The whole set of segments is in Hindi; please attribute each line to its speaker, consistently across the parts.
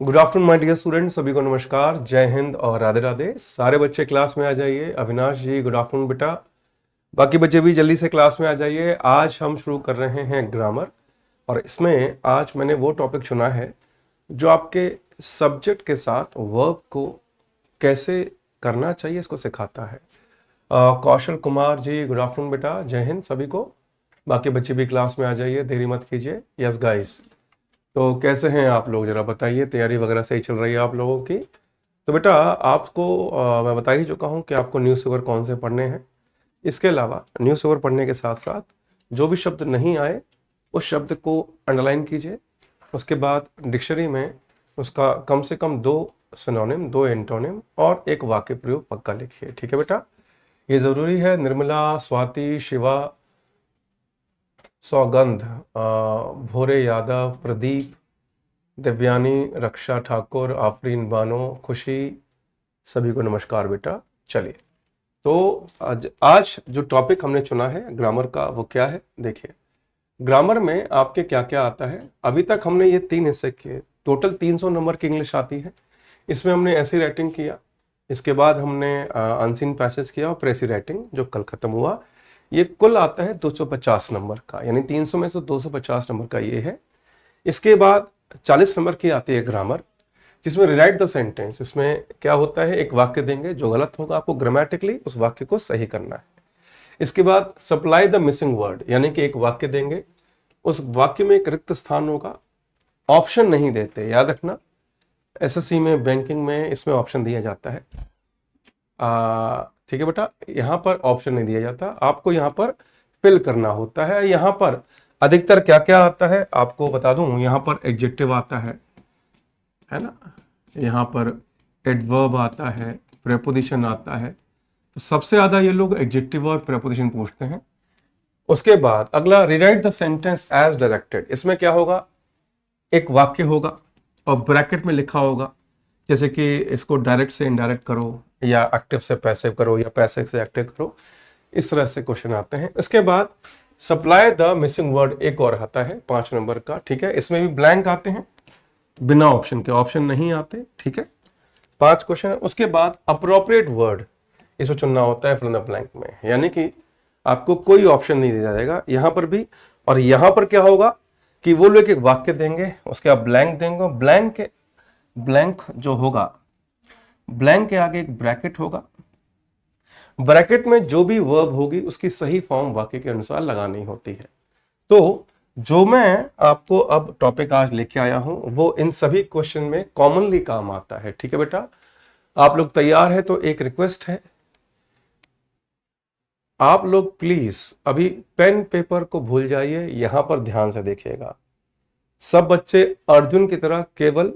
Speaker 1: Good afternoon my dear students, सभी को नमस्कार, जय हिंद और राधे राधे। सारे बच्चे क्लास में आ जाइए। अविनाश जी गुड आफ्टरनून बेटा। बाकी बच्चे भी जल्दी से क्लास में आ जाइए। आज हम शुरू कर रहे हैं ग्रामर, और इसमें आज मैंने वो टॉपिक चुना है जो आपके सब्जेक्ट के साथ वर्ब को कैसे करना चाहिए इसको सिखाता है। कौशल कुमार जी गुड आफ्टरनून बेटा, जय हिंद सभी को। बाकी बच्चे भी क्लास में आ जाइए, देरी मत कीजिए। यस गाइस, तो कैसे हैं आप लोग, जरा बताइए, तैयारी वगैरह सही चल रही है आप लोगों की? तो बेटा आपको मैं बता ही चुका हूं कि आपको न्यूज़पेपर कौन से पढ़ने हैं। इसके अलावा न्यूज़पेपर पढ़ने के साथ साथ जो भी शब्द नहीं आए उस शब्द को अंडरलाइन कीजिए। उसके बाद डिक्शनरी में उसका कम से कम 2 सिनोनिम, 2 एंटोनिम और एक वाक्य प्रयोग पक्का लिखिए। ठीक है बेटा, ये ज़रूरी है। निर्मला, स्वाति, शिवा, सौगंध, भोरे यादव, प्रदीप, दिव्यानी, रक्षा ठाकुर, आफरीन बानो, खुशी, सभी को नमस्कार बेटा। चलिए, तो आज जो टॉपिक हमने चुना है ग्रामर का वो क्या है, देखिए। ग्रामर में आपके क्या क्या आता है। अभी तक हमने ये 3 हिस्से किए, टोटल 300 नंबर की इंग्लिश आती है। इसमें हमने ऐसी राइटिंग किया, इसके बाद हमने अनसीन पैसेज किया और प्रेसी राइटिंग जो कल खत्म हुआ। ये कुल आता है 250 नंबर का, यानी 300 में से 250 नंबर का ये है। इसके बाद 40 नंबर की आती है ग्रामर, जिसमें रिराइट द सेंटेंस। इसमें क्या होता है, एक वाक्य देंगे, जो गलत होगा आपको ग्रामेटिकली उस वाक्य को सही करना है। इसके बाद सप्लाई द मिसिंग वर्ड, यानी कि एक वाक्य देंगे, उस वाक्य में एक रिक्त स्थान होगा, ऑप्शन नहीं देते, याद रखना। एसएससी में, बैंकिंग में इसमें ऑप्शन दिया जाता है। ठीक है बेटा, यहां पर ऑप्शन नहीं दिया जाता, आपको यहां पर फिल करना होता है। यहां पर अधिकतर क्या क्या आता है आपको बता दूं, यहां पर एडजेक्टिव आता है ना, यहां पर एडवर्ब आता है, प्रेपोजिशन आता है। तो सबसे ज्यादा ये लोग एडजेक्टिव और प्रेपोजिशन पूछते हैं। उसके बाद अगला, rewrite the sentence as directed. इसमें क्या होगा, एक वाक्य होगा और ब्रैकेट में लिखा होगा, जैसे कि इसको डायरेक्ट से इनडायरेक्ट करो, या एक्टिव से पैसिव करो, या पैसिव से एक्टिव करो। इस तरह से क्वेश्चन आते हैं। इसके बाद सप्लाई द मिसिंग वर्ड एक और आता है 5 नंबर का। ठीक है, इसमें भी ब्लैंक आते हैं, बिना ऑप्शन के, ऑप्शन नहीं आते। ठीक है, 5 क्वेश्चन है। उसके बाद अप्रोप्रिएट वर्ड, इसको चुनना होता है फिल इन द ब्लैंक में, यानी कि आपको कोई ऑप्शन नहीं दिया जाएगा यहां पर भी। और यहां पर क्या होगा कि वो लोग एक वाक्य देंगे, उसके बाद ब्लैंक देंगे, ब्लैंक जो होगा, ब्लैंक के आगे एक ब्रैकेट होगा, ब्रैकेट में जो भी वर्ब होगी उसकी सही फॉर्म वाक्य के अनुसार लगानी होती है। तो जो मैं आपको अब टॉपिक आज लेके आया हूं वो इन सभी क्वेश्चन में कॉमनली काम आता है। ठीक है बेटा, आप लोग तैयार है? तो एक रिक्वेस्ट है, आप लोग प्लीज अभी पेन पेपर को भूल जाइए, यहां पर ध्यान से देखिएगा। सब बच्चे अर्जुन की तरह केवल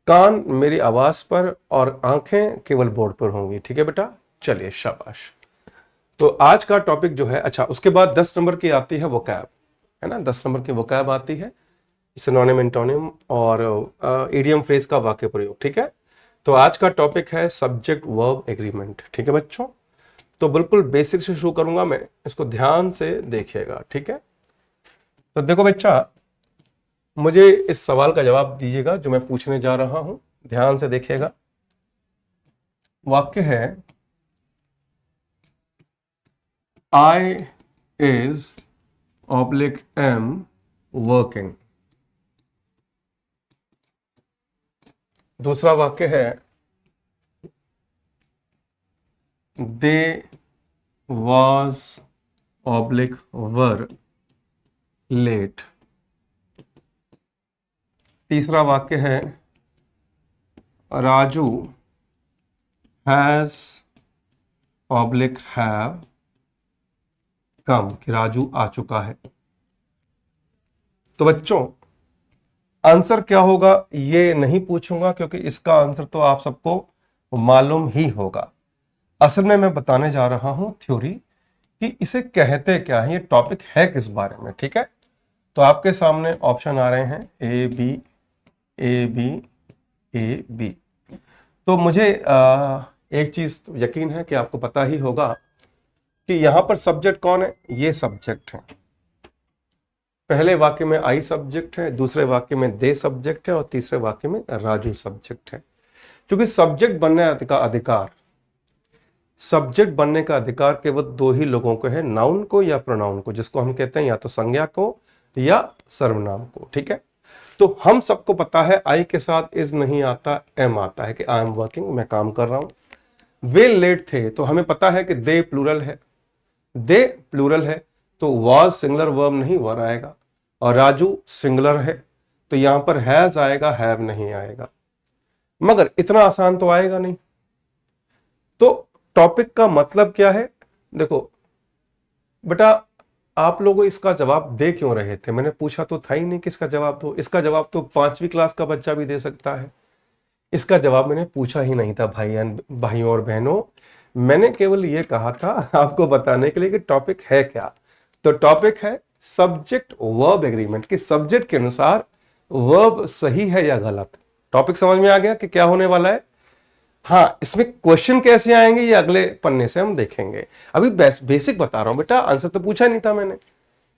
Speaker 1: कान मेरी आवाज पर और आंखें केवल बोर्ड पर होंगी। ठीक है बेटा, चलिए शाबाश। तो आज का टॉपिक जो है, अच्छा उसके बाद 10 नंबर की आती है वोकैब, है ना, 10 नंबर की वोकैब आती है, सिनोनिम, एंटोनिम और इडियम फ्रेज का वाक्य प्रयोग। ठीक है, तो आज का टॉपिक है सब्जेक्ट वर्ब एग्रीमेंट। ठीक है बच्चों, तो बिल्कुल बेसिक से शुरू करूंगा मैं, इसको ध्यान से देखिएगा। ठीक है, तो देखो बच्चा, मुझे इस सवाल का जवाब दीजिएगा जो मैं पूछने जा रहा हूं, ध्यान से देखिएगा। वाक्य है, I is oblique am working। दूसरा वाक्य है, they was oblique were late। तीसरा वाक्य है, राजू has oblique have कम, कि राजू आ चुका है। तो बच्चों आंसर क्या होगा ये नहीं पूछूंगा, क्योंकि इसका आंसर तो आप सबको मालूम ही होगा। असल में मैं बताने जा रहा हूं थ्योरी कि इसे कहते क्या है, ये टॉपिक है किस बारे में। ठीक है, तो आपके सामने ऑप्शन आ रहे हैं A B A B A B. तो मुझे एक चीज यकीन है कि आपको पता ही होगा कि यहां पर सब्जेक्ट कौन है, ये सब्जेक्ट है। पहले वाक्य में आई सब्जेक्ट है, दूसरे वाक्य में दे सब्जेक्ट है और तीसरे वाक्य में राजू सब्जेक्ट है। क्योंकि सब्जेक्ट बनने का अधिकार, सब्जेक्ट बनने का अधिकार केवल दो ही लोगों को है, नाउन को या प्रोनाउन को, जिसको हम कहते हैं या तो संज्ञा को या सर्वनाम को। ठीक है, तो हम सबको पता है आई के साथ इज नहीं आता, एम आता है कि आई एम वर्किंग, मैं काम कर रहा हूं। वे लेट थे, तो हमें पता है कि दे प्लूरल है, दे प्लूरल है तो वाज सिंगुलर वर्ब नहीं वर आएगा, और राजू सिंगुलर है तो यहां पर हैज आएगा, हैव नहीं आएगा। मगर इतना आसान तो आएगा नहीं। तो टॉपिक का मतलब क्या है? देखो बेटा, आप लोगों इसका जवाब दे क्यों रहे थे? मैंने पूछा तो था ही नहीं कि इसका जवाब दो। इसका जवाब तो 5वीं क्लास का बच्चा भी दे सकता है। इसका जवाब मैंने पूछा ही नहीं था भाइयों और बहनों। मैंने केवल यह कहा था आपको बताने के लिए कि टॉपिक है क्या। तो टॉपिक है सब्जेक्ट वर्ब एग्रीमेंट, कि सब्जेक्ट के अनुसार वर्ब सही है या गलत। टॉपिक समझ में आ गया कि क्या होने वाला है? हाँ, इसमें क्वेश्चन कैसे आएंगे ये अगले पन्ने से हम देखेंगे। अभी बेसिक बता रहा हूं बेटा, आंसर तो पूछा नहीं था मैंने।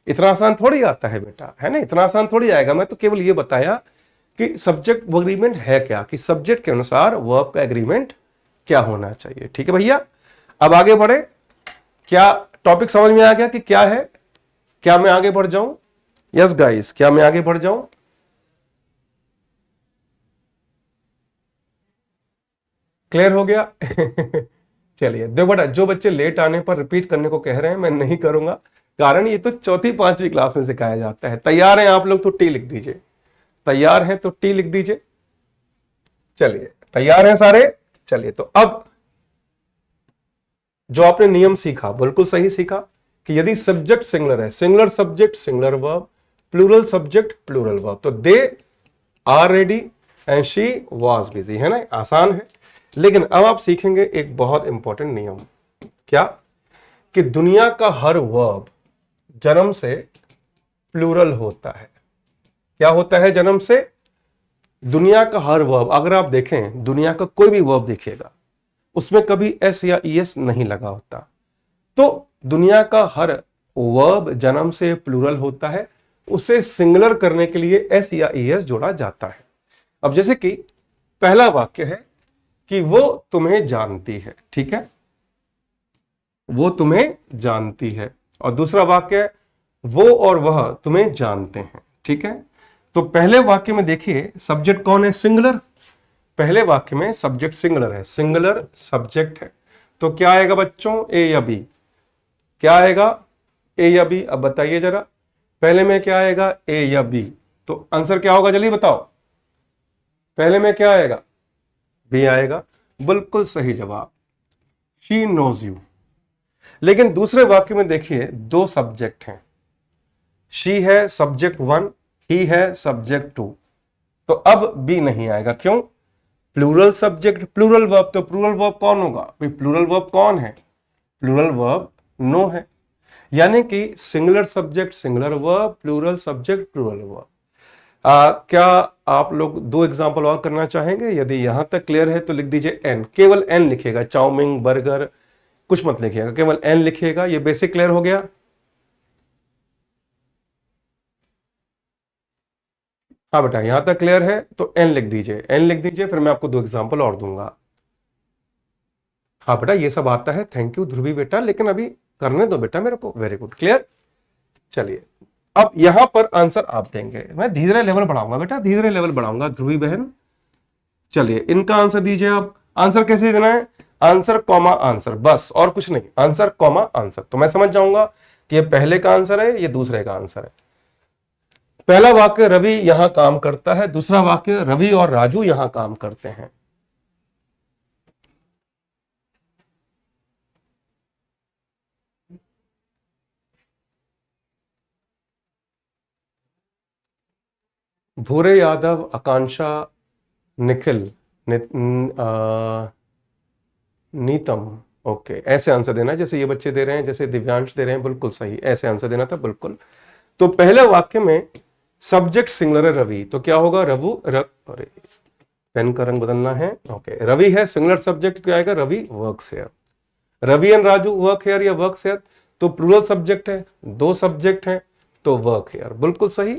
Speaker 1: इतना आसान थोड़ी आता है बेटा, है ना, इतना आसान थोड़ी आएगा। मैं तो केवल ये बताया कि सब्जेक्ट एग्रीमेंट है क्या, कि सब्जेक्ट के अनुसार वर्ब का एग्रीमेंट क्या होना चाहिए। ठीक है भैया, अब आगे बढ़े। क्या टॉपिक समझ में आ गया कि क्या है? क्या मैं आगे बढ़ जाऊं? यस गाइस, क्या मैं आगे बढ़ जाऊं? क्लियर हो गया? चलिए, देखो बेटा, जो बच्चे लेट आने पर रिपीट करने को कह रहे हैं, मैं नहीं करूंगा, कारण ये तो 4th-5वीं क्लास में सिखाया जाता है। तैयार हैं आप लोग तो टी लिख दीजिए, तैयार हैं तो टी लिख दीजिए। चलिए, तैयार हैं सारे? चलिए, तो अब जो आपने नियम सीखा बिल्कुल सही सीखा कि यदि सब्जेक्ट सिंगुलर है, singular subject singular verb, plural subject plural verb, तो they are ready and she was busy, है ना, आसान है। लेकिन अब आप सीखेंगे एक बहुत इंपॉर्टेंट नियम। क्या? कि दुनिया का हर वर्ब जन्म से प्लूरल होता है। क्या होता है जन्म से? दुनिया का हर वर्ब, अगर आप देखें दुनिया का कोई भी वर्ब देखिएगा, उसमें कभी एस या ईएस नहीं लगा होता। तो दुनिया का हर वर्ब जन्म से प्लूरल होता है, उसे सिंगुलर करने के लिए एस या ईएस जोड़ा जाता है। अब जैसे कि पहला वाक्य है कि वो तुम्हें जानती है, ठीक है, वो तुम्हें जानती है, और दूसरा वाक्य है वो और वह तुम्हें जानते हैं, ठीक है। तो पहले वाक्य में देखिए सब्जेक्ट कौन है? सिंगुलर। पहले वाक्य में सब्जेक्ट सिंगुलर है, सिंगुलर सब्जेक्ट है, तो क्या आएगा बच्चों? ए या बी? क्या आएगा? ए या बी? अब बताइए जरा, पहले में क्या आएगा? ए या बी? तो आंसर क्या होगा जल्दी बताओ, पहले में क्या आएगा? बी आएगा, बिल्कुल सही जवाब, शी नोज यू। लेकिन दूसरे वाक्य में देखिए दो सब्जेक्ट हैं, शी है सब्जेक्ट 1, ही है सब्जेक्ट 2, तो अब बी नहीं आएगा। क्यों? प्लूरल सब्जेक्ट प्लूरल वर्ब, तो प्लूरल वर्ब कौन होगा भाई? प्लूरल वर्ब कौन है? प्लूरल वर्ब नो है, यानी कि singular subject singular verb, plural subject plural verb. क्या आप लोग 2 एग्जाम्पल और करना चाहेंगे? यदि यहां तक क्लियर है तो लिख दीजिए एन, केवल एन लिखेगा, चाउमिन बर्गर कुछ मत लिखिएगा, केवल एन लिखिएगा। ये बेसिक क्लियर हो गया? हाँ बेटा, यहां तक क्लियर है तो एन लिख दीजिए, एन लिख दीजिए, फिर मैं आपको 2 एग्जाम्पल और दूंगा। हाँ बेटा, ये सब आता है, थैंक यू ध्रुवी बेटा, लेकिन अभी करने दो बेटा मेरे को। Very good, clear. चलिए, अब यहां पर आंसर आप देंगे, मैं धीरे लेवल बढ़ाऊंगा बेटा, धीरे लेवल बढ़ाऊंगा ध्रुवी बहन। चलिए, इनका आंसर दीजिए आप। आंसर कैसे देना है? आंसर कॉमा आंसर, बस और कुछ नहीं, आंसर कॉमा आंसर, तो मैं समझ जाऊंगा कि ये पहले का आंसर है, ये दूसरे का आंसर है। पहला वाक्य रवि यहां काम करता है, दूसरा वाक्य रवि और राजू यहां काम करते हैं। भूरे यादव, आकांक्षा, निखिल, नीतम, ओके, ऐसे आंसर देना जैसे ये बच्चे दे रहे हैं, जैसे दिव्यांश दे रहे हैं, बिल्कुल सही, ऐसे आंसर देना था, बिल्कुल। तो पहले वाक्य में सब्जेक्ट सिंगुलर है रवि, तो क्या होगा? अरे पेन का रंग बदलना है, ओके, रवि है सिंगुलर सब्जेक्ट, क्या आएगा? Ravi works here. Ravi and Raju work here या वर्क्स हियर, तो प्लूरल सब्जेक्ट है, 2 सब्जेक्ट हैं, तो वर्क हेयर, बिल्कुल सही,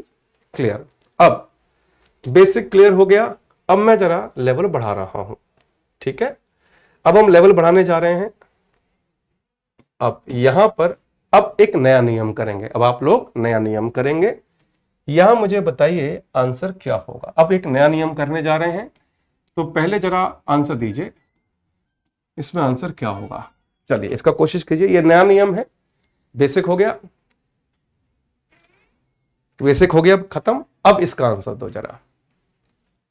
Speaker 1: क्लियर। अब बेसिक क्लियर हो गया, अब मैं जरा लेवल बढ़ा रहा हूं, ठीक है। अब हम लेवल बढ़ाने जा रहे हैं। अब यहां पर अब एक नया नियम करेंगे, अब आप लोग नया नियम करेंगे। यहां मुझे बताइए आंसर क्या होगा। अब एक नया नियम करने जा रहे हैं, तो पहले जरा आंसर दीजिए, इसमें आंसर क्या होगा। चलिए इसका कोशिश कीजिए। ये नया नियम है, बेसिक हो गया, बेसिक हो गया खत्म। अब इसका आंसर दो जरा।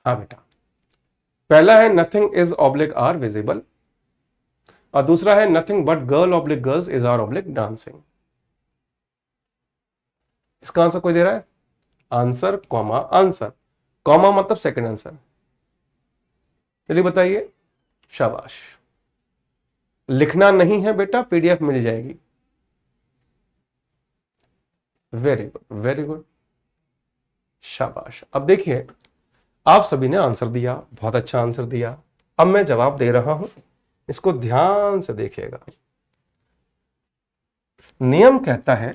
Speaker 1: हाँ बेटा, पहला है nothing is oblique are visible, और दूसरा है nothing but girl oblique girls is are oblique dancing. इसका आंसर कोई दे रहा है? आंसर कॉमा आंसर, कॉमा मतलब सेकंड आंसर। चलिए बताइए, शाबाश। लिखना नहीं है बेटा, पीडीएफ मिल जाएगी। वेरी गुड वेरी गुड, शाबाश। अब देखिए, आप सभी ने आंसर दिया, बहुत अच्छा आंसर दिया। अब मैं जवाब दे रहा हूं, इसको ध्यान से देखिएगा। नियम कहता है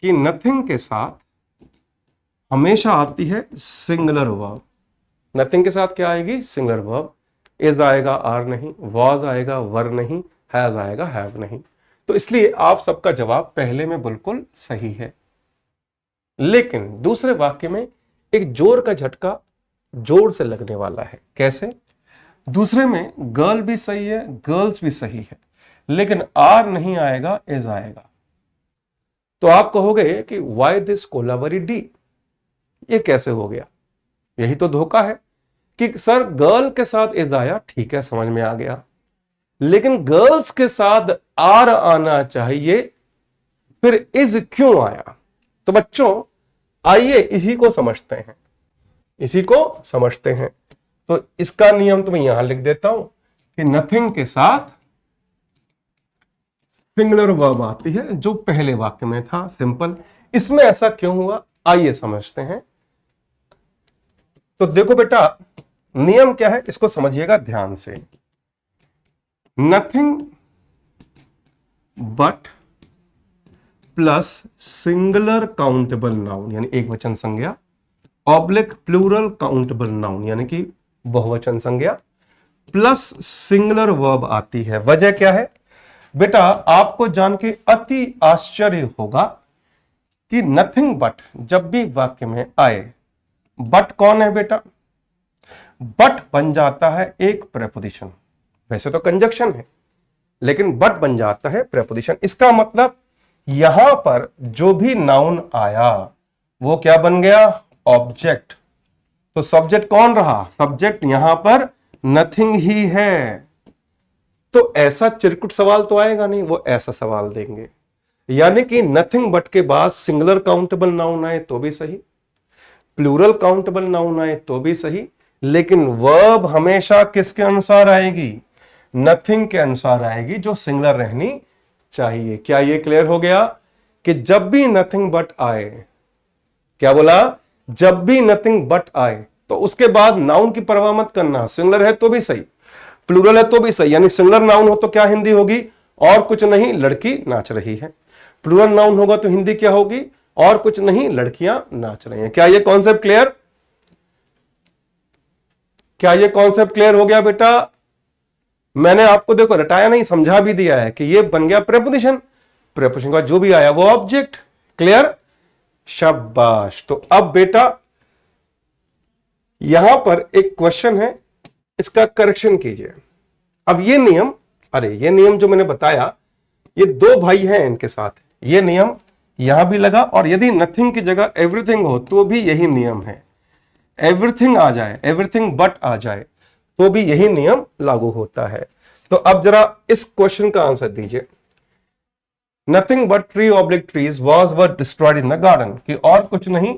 Speaker 1: कि नथिंग के साथ हमेशा आती है सिंगुलर वर्ब। नथिंग के साथ क्या आएगी? Singular verb. इज आएगा, आर नहीं, वॉज आएगा, वर नहीं, हैज आएगा, हैव नहीं। तो इसलिए आप सबका जवाब पहले में बिल्कुल सही है। लेकिन दूसरे वाक्य में एक जोर का झटका जोर से लगने वाला है। कैसे? दूसरे में गर्ल भी सही है, गर्ल्स भी सही है, लेकिन आर नहीं आएगा, इज आएगा। तो आप कहोगे कि वाई दिस कोलाबरी डी, ये कैसे हो गया? यही तो धोखा है कि सर गर्ल के साथ इज आया, ठीक है, समझ में आ गया, लेकिन गर्ल्स के साथ आर आना चाहिए, फिर इज क्यों आया? तो बच्चों आइए इसी को समझते हैं, इसी को समझते हैं। तो इसका नियम तो मैं यहां लिख देता हूं कि नथिंग के साथ सिंगुलर वर्ब आती है, जो पहले वाक्य में था, सिंपल। इसमें ऐसा क्यों हुआ, आइए समझते हैं। तो देखो बेटा, नियम क्या है इसको समझिएगा ध्यान से। Nothing but plus singular countable noun यानी एक वचन संज्ञा, ऑब्लिक प्लूरल काउंटेबल नाउन यानी कि बहुवचन संज्ञा, प्लस सिंगुलर वर्ब आती है। वजह क्या है बेटा? आपको जान के अति आश्चर्य होगा कि नथिंग बट जब भी वाक्य में आए, बट कौन है बेटा? बट बन जाता है एक प्रेपोजिशन। वैसे तो कंजक्शन है, लेकिन बट बन जाता है प्रेपोजिशन। इसका मतलब यहां पर जो भी नाउन आया वो क्या बन गया? ऑब्जेक्ट। तो सब्जेक्ट कौन रहा? सब्जेक्ट यहां पर नथिंग ही है। तो ऐसा चिरकुट सवाल तो आएगा नहीं, वो ऐसा सवाल देंगे, यानी कि नथिंग बट के बाद सिंगुलर काउंटेबल नाउन आए तो भी सही, प्लूरल काउंटेबल नाउन आए तो भी सही, लेकिन वर्ब हमेशा किसके अनुसार आएगी? नथिंग के अनुसार आएगी, जो सिंगुलर रहनी चाहिए। क्या ये क्लियर हो गया कि जब भी नथिंग बट आए, क्या बोला? जब भी नथिंग बट आए तो उसके बाद नाउन की परवाह मत करना, सिंगुलर है तो भी सही, प्लूरल है तो भी सही। यानी सिंगुलर नाउन हो तो क्या हिंदी होगी? और कुछ नहीं, लड़की नाच रही है। प्लूरल नाउन होगा तो हिंदी क्या होगी? और कुछ नहीं, लड़कियां नाच रही हैं। क्या ये कॉन्सेप्ट क्लियर? क्या ये कॉन्सेप्ट क्लियर हो गया बेटा? मैंने आपको देखो रटाया नहीं, समझा भी दिया है कि ये बन गया प्रेपोजिशन, प्रेपोजिशन का जो भी आया वो ऑब्जेक्ट। क्लियर? शाबाश। तो अब बेटा यहां पर एक क्वेश्चन है, इसका करेक्शन कीजिए। अब ये नियम, अरे ये नियम जो मैंने बताया, ये दो भाई हैं इनके साथ, ये नियम यहां भी लगा, और यदि नथिंग की जगह एवरीथिंग हो तो भी यही नियम है। एवरीथिंग आ जाए, एवरीथिंग बट आ जाए तो भी यही नियम लागू होता है। तो अब जरा इस क्वेश्चन का आंसर दीजिए। Nothing but tree oblique trees were destroyed in the garden, कि और कुछ नहीं,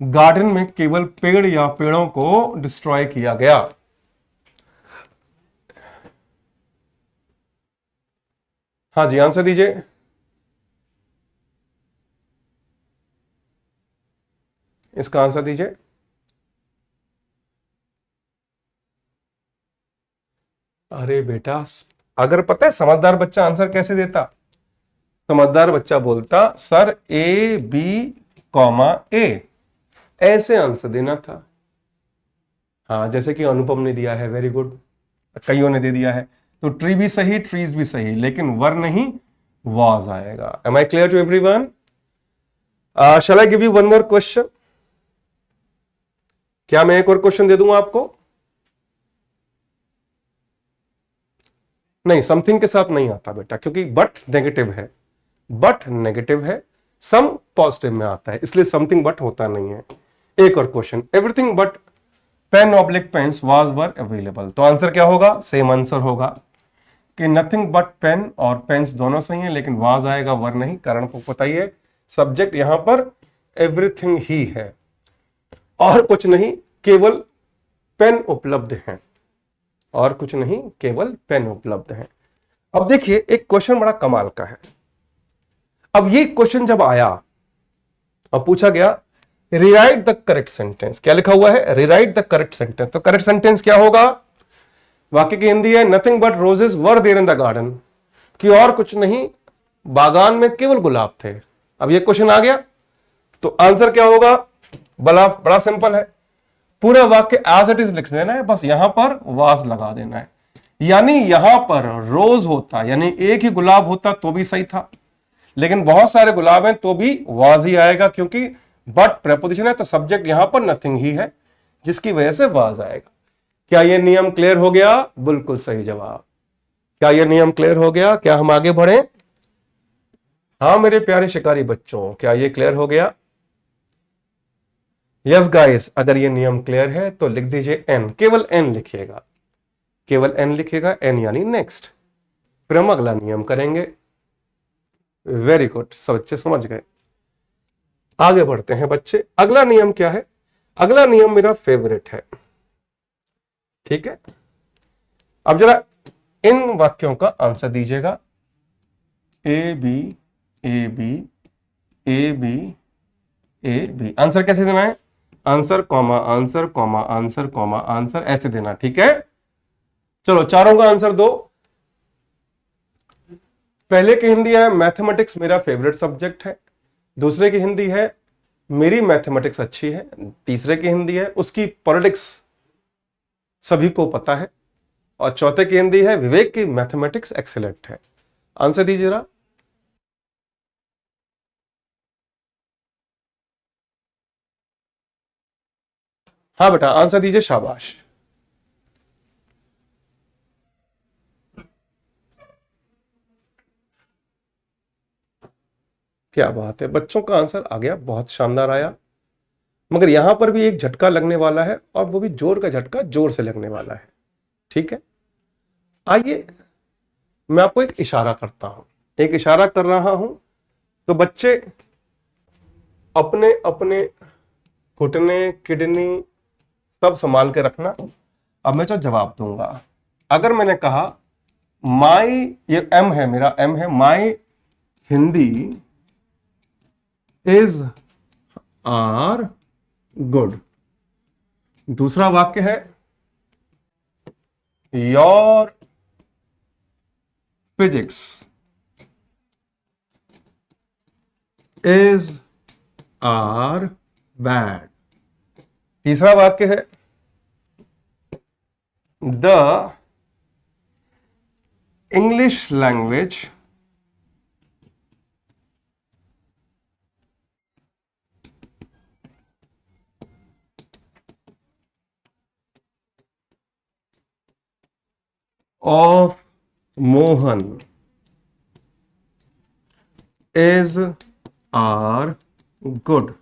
Speaker 1: गार्डन में केवल पेड़ या पेड़ों को डिस्ट्रॉय किया गया। हाँ जी, आंसर दीजिए। इसका आंसर दीजिए। अरे बेटा, अगर पता है समझदार बच्चा आंसर कैसे देता? समझदार बच्चा बोलता सर ए बी कॉमा ए, ऐसे आंसर देना था। हाँ, जैसे कि अनुपम ने दिया है, वेरी गुड, कईयों ने दे दिया है। तो ट्री भी सही, ट्रीज भी सही, लेकिन वर नहीं, वॉज आएगा। Am I clear to everyone? Shall I give you one more question? क्या मैं एक और क्वेश्चन दे दूंगा आपको? नहीं, समथिंग के साथ नहीं आता बेटा, क्योंकि बट नेगेटिव है, बट नेगेटिव है, सम पॉजिटिव में आता है, इसलिए समथिंग बट होता नहीं है। एक और question, everything but pen oblique pens was were available, तो आंसर क्या होगा? सेम आंसर होगा कि नथिंग बट पेन और पेन्स दोनों सही है, लेकिन वाज आएगा, वर नहीं। कारण को पता ही है, सब्जेक्ट यहां पर एवरीथिंग ही है और कुछ नहीं, केवल पेन उपलब्ध है, और कुछ नहीं, केवल पेन उपलब्ध है। अब देखिए एक क्वेश्चन बड़ा कमाल का है। अब ये क्वेश्चन जब आया और पूछा गया रिराइट द करेक्ट सेंटेंस, क्या लिखा हुआ है? Rewrite the correct sentence. तो करेक्ट सेंटेंस क्या होगा? वाक्य की हिंदी है nothing but roses were there in the garden, कि और कुछ नहीं, बागान में केवल गुलाब थे। अब ये क्वेश्चन आ गया तो आंसर क्या होगा? बड़ा बड़ा सिंपल है, पूरा वाक्य एज इट इज लिख देना है, बस यहां पर वाज लगा देना है। यानी यहां पर रोज होता, यानी एक ही गुलाब होता तो भी सही था, लेकिन बहुत सारे गुलाब हैं तो भी वाज ही आएगा, क्योंकि बट प्रेपोजिशन है, तो सब्जेक्ट यहां पर नथिंग ही है, जिसकी वजह से वाज आएगा। क्या यह नियम क्लियर हो गया? बिल्कुल सही जवाब। क्या यह नियम क्लियर हो गया? क्या हम आगे बढ़े? हाँ मेरे प्यारे शिकारी बच्चों, क्या यह क्लियर हो गया? यस गाइस, अगर ये नियम क्लियर है तो लिख दीजिए एन, केवल एन लिखिएगा, केवल एन लिखिएगा, एन यानी नेक्स्ट। फिर हम अगला नियम करेंगे। वेरी गुड, सब बच्चे समझ गए। आगे बढ़ते हैं बच्चे, अगला नियम क्या है? अगला नियम मेरा फेवरेट है, ठीक है। अब जरा इन वाक्यों का आंसर दीजिएगा। A B A B A B A B, answer कैसे देना है? Answer comma answer comma answer comma answer, ऐसे देना, ठीक है। चलो चारों का आंसर दो। पहले की हिंदी है मैथमेटिक्स मेरा फेवरेट सब्जेक्ट है, दूसरे की हिंदी है मेरी मैथमेटिक्स अच्छी है, तीसरे की हिंदी है उसकी पॉलिटिक्स सभी को पता है, और चौथे की हिंदी है विवेक की मैथमेटिक्स एक्सीलेंट है। आंसर दीजिए जरा। हाँ बेटा आंसर दीजिए, शाबाश। क्या बात है, बच्चों का आंसर आ गया, बहुत शानदार आया। मगर यहां पर भी एक झटका लगने वाला है, और वो भी जोर का झटका, जोर से लगने वाला है, ठीक है। आइए मैं आपको एक इशारा करता हूं, एक इशारा कर रहा हूं, तो बच्चे अपने अपने घुटने किडनी सब संभाल के रखना। अब मैं जो जवाब दूंगा, अगर मैंने कहा माई, ये एम है मेरा, एम है my Hindi is are good, दूसरा वाक्य है your physics is are bad, तीसरा वाक्य है the English language of Mohan is are good,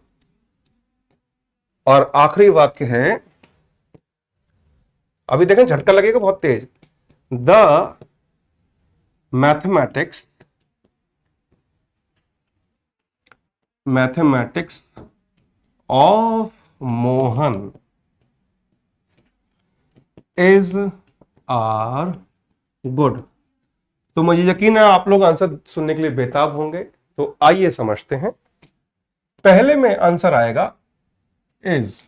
Speaker 1: और आखिरी वाक्य है, अभी देखें झटका लगेगा बहुत तेज, the mathematics of Mohan is are good. तो मुझे यकीन है आप लोग आंसर सुनने के लिए बेताब होंगे, तो आइए समझते हैं। पहले में आंसर आएगा इज,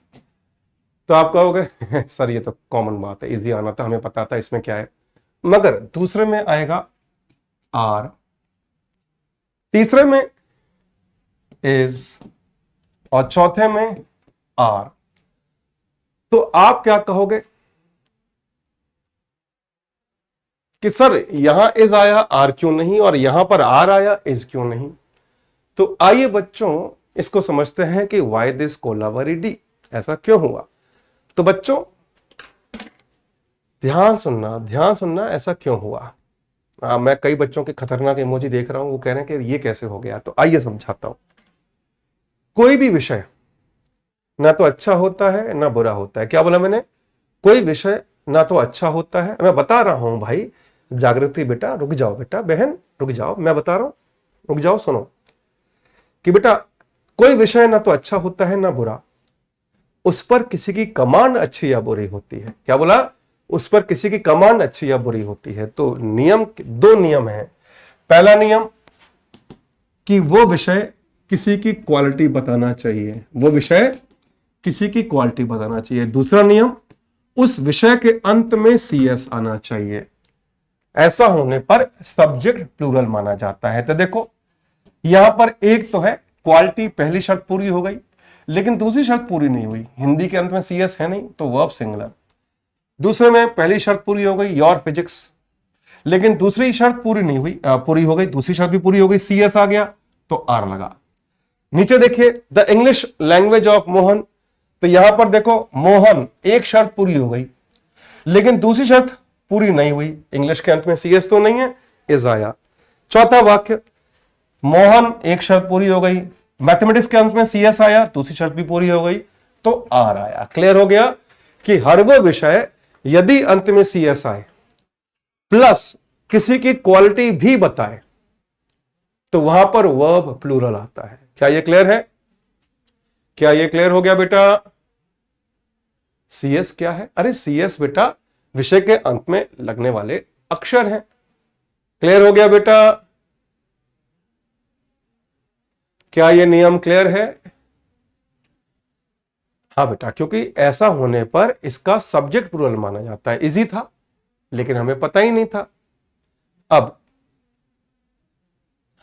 Speaker 1: तो आप कहोगे सर ये तो कॉमन बात है, इजी आना था, हमें पता था इसमें क्या है। मगर दूसरे में आएगा आर, तीसरे में इज और चौथे में आर। तो आप क्या कहोगे कि सर यहां इज आया आर क्यों नहीं, और यहां पर आर आया इज क्यों नहीं? तो आइए बच्चों इसको समझते हैं कि वाई दिस कोलाबरी डी, ऐसा क्यों हुआ। तो बच्चों ध्यान सुनना, ऐसा क्यों हुआ। मैं कई बच्चों के खतरनाक इमोजी देख रहा हूं, वो कह रहे हैं कि ये कैसे हो गया। तो आइए समझाता हूं। कोई भी विषय ना तो अच्छा होता है ना बुरा होता है। क्या बोला मैंने? कोई विषय ना तो अच्छा होता है, मैं बता रहा हूं भाई, जागृति बेटा रुक जाओ, बेटा बहन रुक जाओ, मैं बता रहा हूं, रुक जाओ सुनो कि बेटा कोई विषय ना तो अच्छा होता है ना बुरा, उस पर किसी की कमांड अच्छी या बुरी होती है। क्या बोला? उस पर किसी की कमांड अच्छी या बुरी होती है। तो नियम, दो नियम है। पहला नियम कि वो विषय किसी की क्वालिटी बताना चाहिए, वो विषय किसी की क्वालिटी बताना चाहिए। दूसरा नियम, उस विषय के अंत में सीएस आना चाहिए। ऐसा होने पर सब्जेक्ट प्लूरल माना जाता है। तो देखो यहां पर एक तो है क्वालिटी, पहली शर्त पूरी हो गई, लेकिन दूसरी शर्त पूरी नहीं हुई। हिंदी के अंत में सीएस है नहीं तो वर्ब सिंगुलर। दूसरे में पहली शर्त पूरी हो गई, योर फिजिक्स, लेकिन दूसरी शर्त पूरी नहीं हुई, पूरी हो गई, दूसरी शर्त भी पूरी हो गई, सीएस आ गया तो आर लगा। नीचे देखिए the English language of Mohan, तो यहां पर देखो मोहन, एक शर्त पूरी हो गई लेकिन दूसरी शर्त पूरी नहीं हुई, इंग्लिश के अंत में सीएस तो नहीं है, इज आया। चौथा वाक्य, मोहन, एक शर्त पूरी हो गई, मैथमेटिक्स के अंत में सीएस आया, दूसरी शर्त भी पूरी हो गई तो आर आया। क्लियर हो गया कि हर वो विषय यदि अंत में सीएस आए प्लस किसी की क्वालिटी भी बताए तो वहां पर वर्ब प्लूरल आता है। क्या ये क्लियर है? क्या ये क्लियर हो गया बेटा? सीएस क्या है? अरे सीएस बेटा विषय के अंत में लगने वाले अक्षर हैं। क्लियर हो गया बेटा? क्या ये नियम क्लियर है? हाँ बेटा, क्योंकि ऐसा होने पर इसका सब्जेक्ट प्लूरल माना जाता है। इजी था लेकिन हमें पता ही नहीं था। अब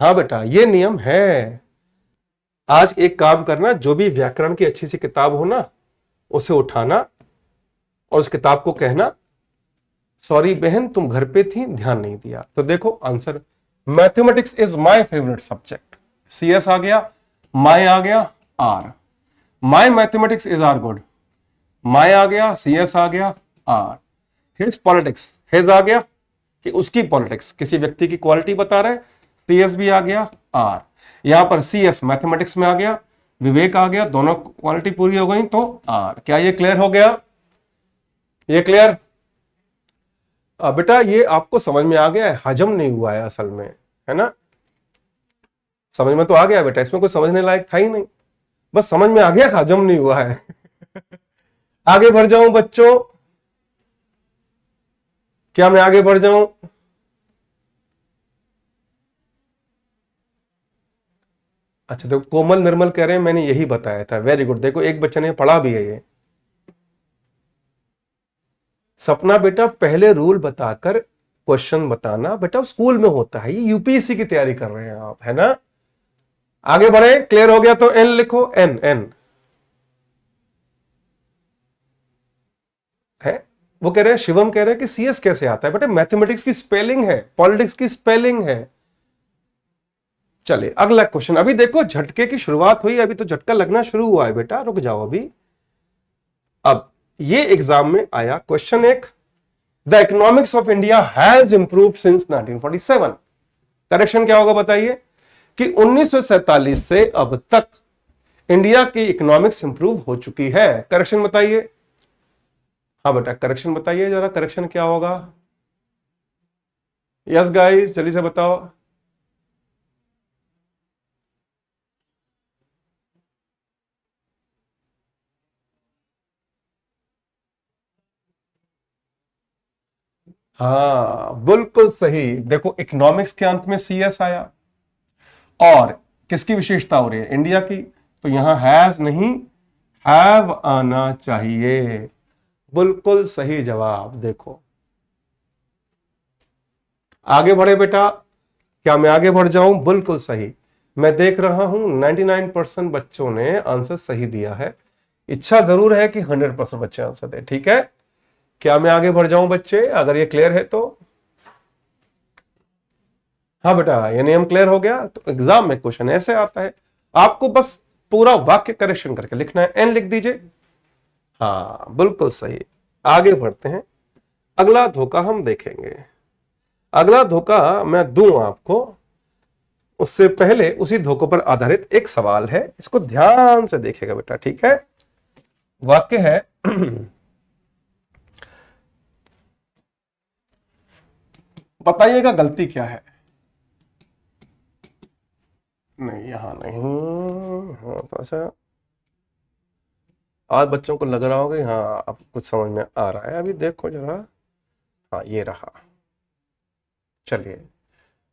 Speaker 1: हाँ बेटा ये नियम है। आज एक काम करना, जो भी व्याकरण की अच्छी सी किताब हो ना उसे उठाना और उस किताब को कहना सॉरी बहन तुम घर पे थी ध्यान नहीं दिया। तो देखो answer, mathematics is my favourite subject, CS आ गया, माय आ गया, are, my mathematics is are good, my आ गया, सीएस आ गया, आर। हिज पॉलिटिक्स, हिज आ गया कि उसकी पॉलिटिक्स, किसी व्यक्ति की क्वालिटी बता रहे, सीएस भी आ गया, आर। यहां पर सीएस मैथमेटिक्स में आ गया, विवेक आ गया, दोनों क्वालिटी पूरी हो गई तो आर। क्या ये क्लियर हो गया? ये क्लियर? बेटा ये आपको समझ में आ गया है, हजम नहीं हुआ है असल में, है ना? समझ में तो आ गया बेटा, इसमें कोई समझने लायक था ही नहीं, बस समझ में आ गया, हजम नहीं हुआ है। आगे बढ़ जाऊं बच्चों? क्या मैं आगे बढ़ जाऊं? अच्छा देखो कोमल निर्मल कह रहे हैं मैंने यही बताया था, वेरी गुड। देखो एक बच्चे ने पढ़ा भी है ये। सपना बेटा पहले रूल बताकर क्वेश्चन बताना, बेटा स्कूल में होता है, ये यूपीएससी की तैयारी कर रहे हैं आप, है ना? आगे बढ़े, क्लियर हो गया तो एन लिखो, एन एन है। वो कह रहे हैं, शिवम कह रहे हैं कि सीएस कैसे आता है? बेटा मैथमेटिक्स की स्पेलिंग है, पॉलिटिक्स की स्पेलिंग है। चलिए अगला क्वेश्चन। अभी देखो झटके की शुरुआत हुई, अभी तो झटका लगना शुरू हुआ है बेटा, रुक जाओ अभी। अब ये एग्जाम में आया क्वेश्चन एक, the economics of India has improved since 1947। Correction क्या होगा बताइए? कि 1947 से अब तक इंडिया की इकोनॉमिक्स इंप्रूव हो चुकी है। करेक्शन बताइए। हाँ बेटा करेक्शन बताइए जरा, करेक्शन क्या होगा? यस गाइस जल्दी से बताओ। हाँ बिल्कुल सही। देखो इकोनॉमिक्स के अंत में सीएस आया और किसकी विशेषता हो रही है? इंडिया की। तो यहां हैज नहीं हैव आना चाहिए। बिल्कुल सही जवाब। देखो आगे बढ़े बेटा, क्या मैं आगे बढ़ जाऊं? बिल्कुल सही। मैं देख रहा हूं 99% बच्चों ने आंसर सही दिया है। इच्छा जरूर है कि 100% बच्चे आंसर दें। ठीक है, क्या मैं आगे बढ़ जाऊं बच्चे, अगर ये क्लियर है तो? हाँ बेटा, ये नियम क्लियर हो गया। तो एग्जाम में क्वेश्चन ऐसे आता है, आपको बस पूरा वाक्य करेक्शन करके लिखना है। एन लिख दीजिए। हाँ बिल्कुल सही। आगे बढ़ते हैं, अगला धोखा हम देखेंगे। अगला धोखा मैं दूं आपको, उससे पहले उसी धोखे पर आधारित एक सवाल है, इसको ध्यान से देखिएगा बेटा। ठीक है, वाक्य है बताइएगा गलती क्या है। नहीं यहां नहीं, हाँ थोड़ा सा आज बच्चों को लग रहा होगा कि हाँ अब कुछ समझ में आ रहा है। अभी देखो जरा, हाँ ये रहा। चलिए,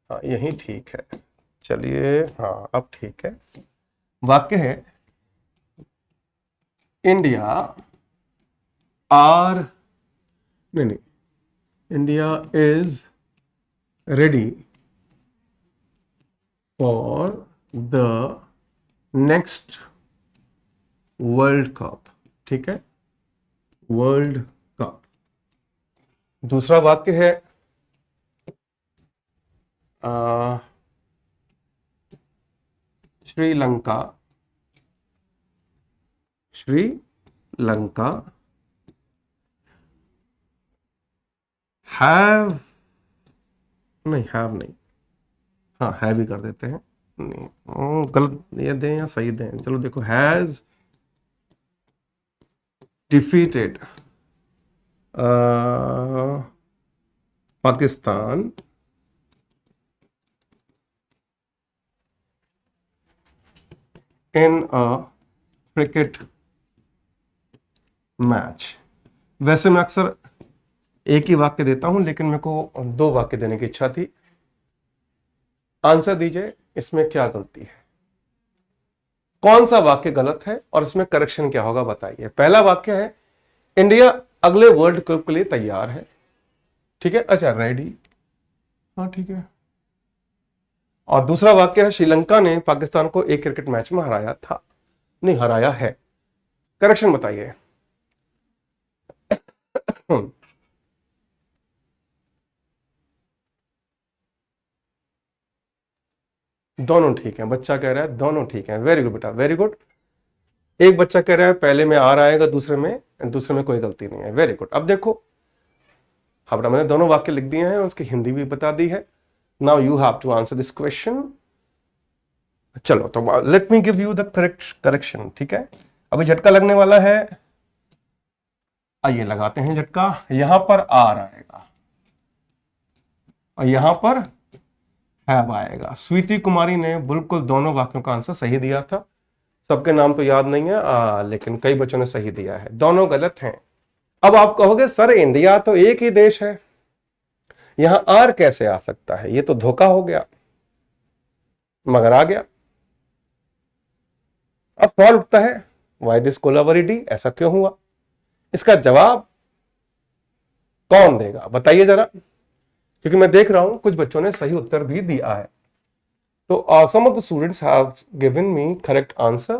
Speaker 1: हाँ यही ठीक है। चलिए हाँ अब ठीक है। वाक्य है इंडिया आर, नहीं, India is ready for the next world cup. ठीक है, वर्ल्ड कप। दूसरा वाक्य है श्रीलंका, श्रीलंका हैव, नहीं हैव नहीं, हाँ हैव ही कर देते हैं। नहीं गलत ये दें या सही दें, चलो देखो, has defeated Pakistan in a cricket match. वैसे मैं अक्सर एक ही वाक्य देता हूं, लेकिन मेरे को दो वाक्य देने की इच्छा थी। आंसर दीजिए, इसमें क्या गलती है, कौन सा वाक्य गलत है और इसमें करेक्शन क्या होगा बताइए। पहला वाक्य है इंडिया अगले वर्ल्ड कप के लिए तैयार है। ठीक है, अच्छा रेडी, हाँ ठीक है। और दूसरा वाक्य है श्रीलंका ने पाकिस्तान को एक क्रिकेट मैच में हराया था, नहीं हराया है। करेक्शन बताइए। दोनों ठीक है, बच्चा कह रहा है दोनों ठीक है। वेरी गुड बेटा, वेरी गुड। एक बच्चा कह रहा है पहले में आ रहा है, दूसरे में कोई गलती नहीं है। Very good. अब देखो, हाँ बेटा मैंने दोनों वाक्य लिख दिए हैं, उसकी हिंदी भी बता दी है। Now you have to answer this question. चलो तो let me give you the correction. ठीक है, अभी झटका लगने वाला है, आइए लगाते हैं झटका। यहां पर आर आएगा और यहां पर हैव आएगा। स्वीटी कुमारी ने बिल्कुल दोनों वाक्यों का आंसर सही दिया था। सबके नाम तो याद नहीं है, लेकिन कई बच्चों ने सही दिया है। दोनों गलत हैं। अब आप कहोगे सर इंडिया तो एक ही देश है, यहां आर कैसे आ सकता है, ये तो धोखा हो गया। मगर आ गया। अब सवाल उठता है वाई दिस कोलाबरेटी, ऐसा क्यों हुआ? इसका जवाब कौन देगा बताइए जरा, क्योंकि मैं देख रहा हूं कुछ बच्चों ने सही उत्तर भी दिया है। तो some of the students have given me correct answer.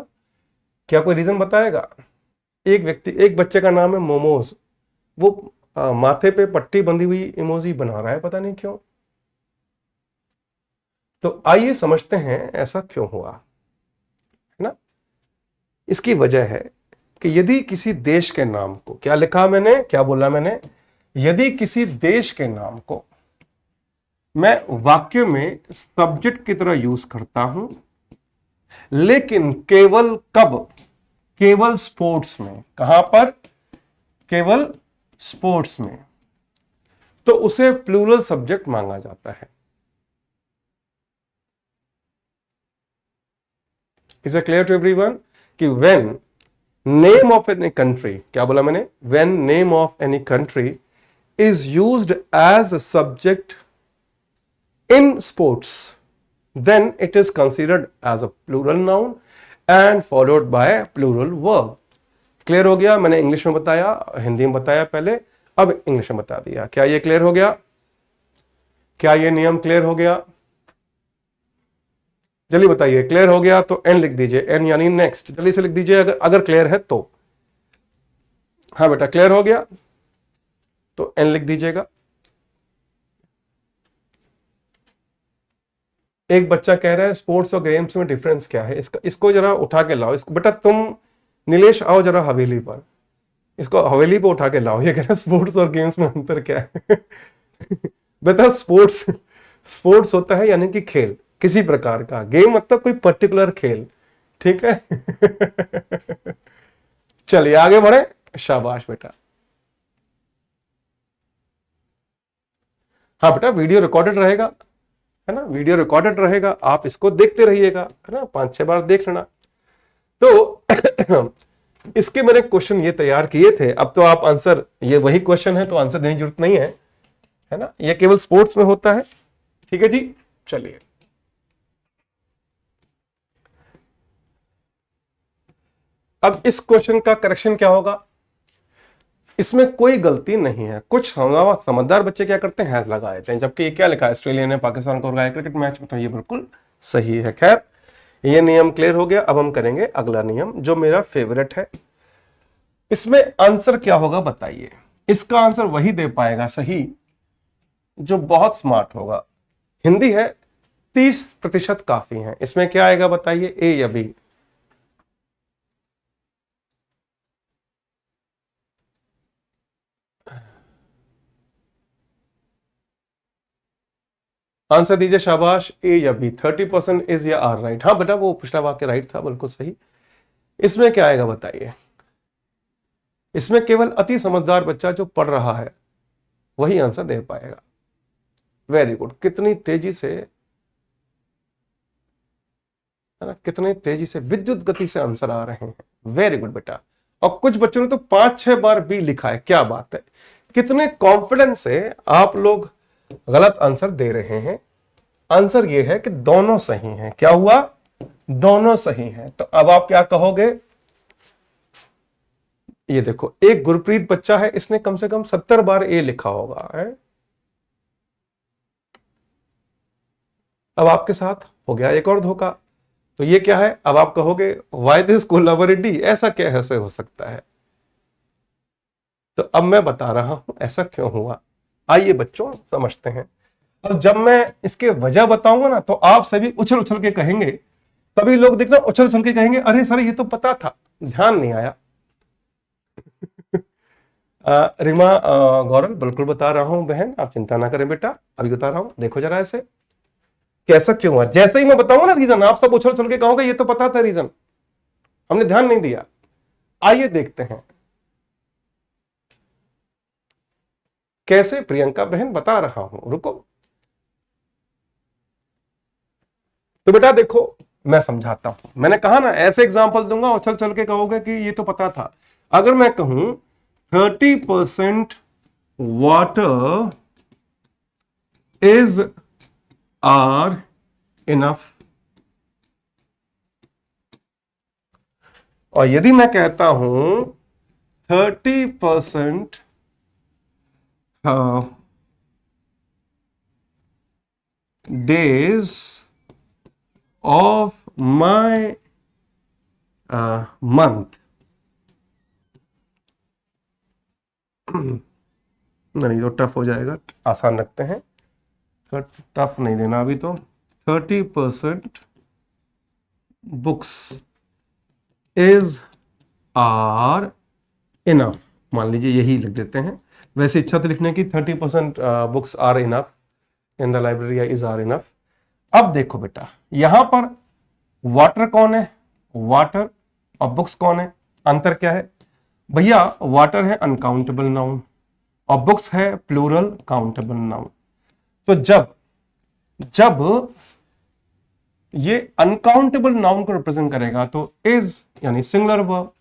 Speaker 1: क्या कोई रीजन बताएगा? एक बच्चे का नाम है मोमोज, वो माथे पे पट्टी बंधी हुई इमोजी बना रहा है, पता नहीं क्यों। तो आइए समझते हैं ऐसा क्यों हुआ, है ना। इसकी वजह है कि यदि किसी देश के नाम को, क्या लिखा मैंने, क्या बोला मैंने, यदि किसी देश के नाम को मैं वाक्य में सब्जेक्ट की तरह यूज करता हूं, लेकिन केवल कब, केवल स्पोर्ट्स में, कहां पर, केवल स्पोर्ट्स में, तो उसे प्लूरल सब्जेक्ट मांगा जाता है। Is it clear to everyone कि when name of any country, क्या बोला मैंने, when name of any country is used as a subject in sports, then it is considered as a plural noun and followed by a plural verb. Clear हो गया? मैंने इंग्लिश में बताया, हिंदी में बताया पहले, अब इंग्लिश में बता दिया। क्या ये क्लियर हो गया? क्या ये नियम क्लियर हो गया? जल्दी बताइए, क्लियर हो गया तो एन लिख दीजिए, एन यानी नेक्स्ट, जल्दी से लिख दीजिए अगर अगर क्लियर है तो। हाँ बेटा क्लियर हो गया तो एन लिख दीजिएगा। एक बच्चा कह रहा है स्पोर्ट्स और गेम्स में डिफरेंस क्या है, इसको जरा उठा के लाओ इसको। बेटा तुम नीलेश आओ जरा हवेली पर, इसको हवेली पर उठा के लाओ। ये कह रहा है स्पोर्ट्स और गेम्स में अंतर क्या है। बेटा स्पोर्ट्स, स्पोर्ट्स होता है यानी कि खेल किसी प्रकार का, गेम मतलब कोई पर्टिकुलर खेल, ठीक है। चलिए आगे बढ़े, शाबाश बेटा। हाँ बेटा वीडियो रिकॉर्डेड रहेगा, है ना, वीडियो रिकॉर्डेड रहेगा, आप इसको देखते रहिएगा, है ना, 5-6 बार देख लेना। तो इसके मैंने क्वेश्चन ये तैयार किए थे, अब तो आप आंसर, ये वही क्वेश्चन है तो आंसर देने की जरूरत नहीं है ना, ये केवल स्पोर्ट्स में होता है, ठीक है जी। चलिए अब इस क्वेश्चन का करेक्शन क्या होगा, इसमें कोई गलती नहीं है। कुछ समझदार बच्चे क्या करते हैं, हैज लगा देते हैं, जबकि ये क्या लिखा है, ऑस्ट्रेलिया ने पाकिस्तान को हराया क्रिकेट मैच में, तो ये बिल्कुल सही है। खैर ये नियम क्लियर हो गया। अब हम करेंगे अगला नियम जो मेरा फेवरेट है। इसमें आंसर क्या होगा बताइए, इसका आंसर वही दे पाएगा सही जो बहुत स्मार्ट होगा। हिंदी है, 30% काफी है। इसमें क्या आएगा बताइए, ए या बी? आंसर दीजिए शाबाश, ए या बी? 30% इज या आर राइट? हाँ बेटा वो पिछला वाक्य राइट था, बिल्कुल सही। इसमें क्या आएगा बताइए? इसमें केवल अति समझदार बच्चा जो पढ़ रहा है वही आंसर दे पाएगा। वेरी गुड, कितनी तेजी से, है ना, कितनी तेजी से विद्युत गति से आंसर आ रहे हैं। वेरी गुड बेटा। और कुछ बच्चों ने तो 5-6 बार बी लिखा है, क्या बात है, कितने कॉन्फिडेंस से आप लोग गलत आंसर दे रहे हैं। आंसर यह है कि दोनों सही हैं। क्या हुआ, दोनों सही हैं। तो अब आप क्या कहोगे, ये देखो एक गुरप्रीत बच्चा है, इसने कम से कम 70 बार ए लिखा होगा है? अब आपके साथ हो गया एक और धोखा। तो ये क्या है, अब आप कहोगे वाई दिस कोलैबोरेटिव, ऐसा कैसे हो सकता है? तो अब मैं बता रहा हूं ऐसा क्यों हुआ। आइए बच्चों समझते हैं। अब जब मैं इसके वजह बताऊंगा ना तो आप सभी उछल उछल के कहेंगे, सभी लोग देखना उछल उछल के कहेंगे अरे सर ये तो पता था, ध्यान नहीं आया। रिमा गौरव बिल्कुल बता रहा हूं बहन, आप चिंता ना करें बेटा, अभी बता रहा हूं। देखो जरा ऐसे कैसा क्यों हुआ, जैसे ही मैं बताऊंगा ना रीजन, आप सब उछल उछल के कहोगे ये तो पता था रीजन, हमने ध्यान नहीं दिया। आइए देखते हैं कैसे। प्रियंका बहन बता रहा हूं, रुको। तो बेटा देखो मैं समझाता हूं, मैंने कहा ना ऐसे एग्जांपल दूंगा, उछल चल के कहोगे कि ये तो पता था। अगर मैं कहूं 30% वाटर इज आर इनफ, और यदि मैं कहता हूं 30% days of my month, नहीं तो टफ हो जाएगा, आसान रखते हैं, टफ नहीं देना अभी। तो 30% बुक्स इज आर इनफ, मान लीजिए यही लिख देते हैं। वैसे इच्छा तो लिखने की 30% books are enough in the library या इज आर इनफ। अब देखो बेटा यहां पर वाटर कौन है, वाटर, और बुक्स कौन है, अंतर क्या है भैया? वाटर है अनकाउंटेबल नाउन और बुक्स है प्लूरल काउंटेबल नाउन। तो जब ये अनकाउंटेबल नाउन को रिप्रेजेंट करेगा तो इज यानी सिंगुलर वर्ब,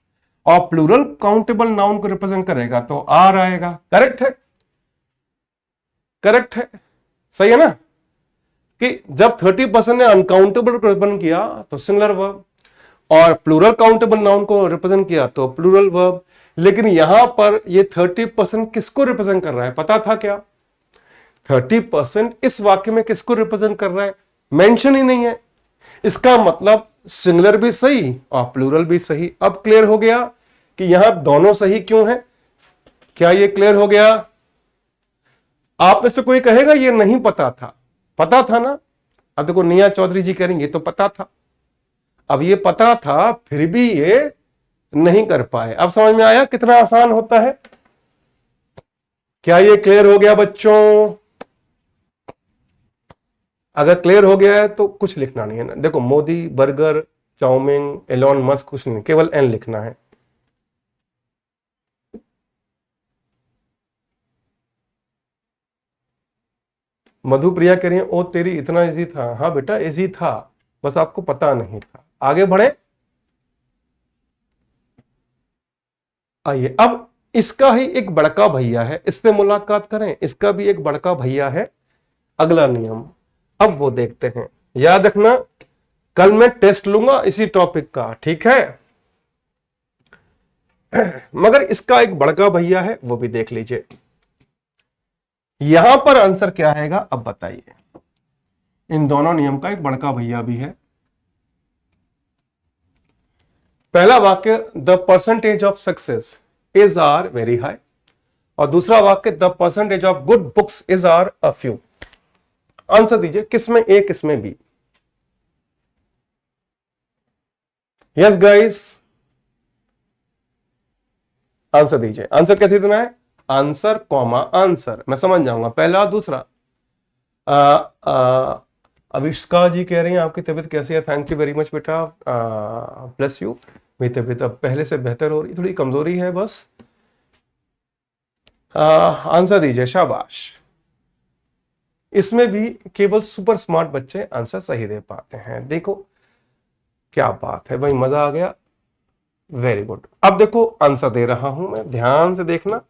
Speaker 1: और प्लूरल काउंटेबल नाउन को रिप्रेजेंट करेगा तो आर आएगा। करेक्ट है, करेक्ट है, सही है ना, कि जब 30% ने अनकाउंटेबल को रिप्रेजेंट किया तो सिंगुलर वर्ब, और प्लूरल काउंटेबल नाउन को रिप्रेजेंट किया तो प्लूरल वर्ब। लेकिन यहां पर ये 30% किसको रिप्रेजेंट कर रहा है पता था क्या? 30% इस वाक्य में किसको रिप्रेजेंट कर रहा है मेंशन ही नहीं है। इसका मतलब सिंगुलर भी सही और प्लूरल भी सही। अब क्लियर हो गया कि यहां दोनों सही क्यों है। क्या ये क्लियर हो गया? आप में से कोई कहेगा ये नहीं पता था। पता था ना। अब देखो निया चौधरी जी करेंगे तो पता था, अब ये पता था फिर भी ये नहीं कर पाए। अब समझ में आया कितना आसान होता है। क्या ये क्लियर हो गया बच्चों? अगर क्लियर हो गया है तो कुछ लिखना नहीं है ना। देखो Modi, burger, chow mein, Elon Musk, कुछ नहीं, केवल एन लिखना है। मधुप्रिया कह रही है ओ तेरी इतना इजी था। हाँ बेटा इजी था, बस आपको पता नहीं था। आगे बढ़े। आइए अब इसका ही एक बड़का भैया है, इससे मुलाकात करें। इसका भी एक बड़का भैया है। अगला नियम अब वो देखते हैं। याद रखना कल मैं टेस्ट लूंगा इसी टॉपिक का, ठीक है। मगर इसका एक बड़का भैया है, वो भी देख लीजिए। यहां पर आंसर क्या आएगा अब बताइए। इन दोनों नियम का एक बड़का भैया भी है। पहला वाक्य the percentage of success is are very high, और दूसरा वाक्य the percentage of good books is are a few. Answer दीजिए किसमें ए किसमें बी। यस गाइस आंसर दीजिए। आंसर कैसे देना है? आंसर कॉमा आंसर, मैं समझ जाऊंगा पहला दूसरा। अविष्का जी कह रही हैं आपकी तबीयत कैसी है? थैंक यू वेरी मच बेटा, ब्लेस यू। मेरी तबीयत अब पहले से बेहतर हो रही, थोड़ी कमजोरी है बस। आंसर दीजिए, शाबाश। इसमें भी केवल सुपर स्मार्ट बच्चे आंसर सही दे पाते हैं। देखो क्या बात है भाई, मजा आ गया। Very good. अब देखो आंसर दे रहा हूं मैं, ध्यान से देखना।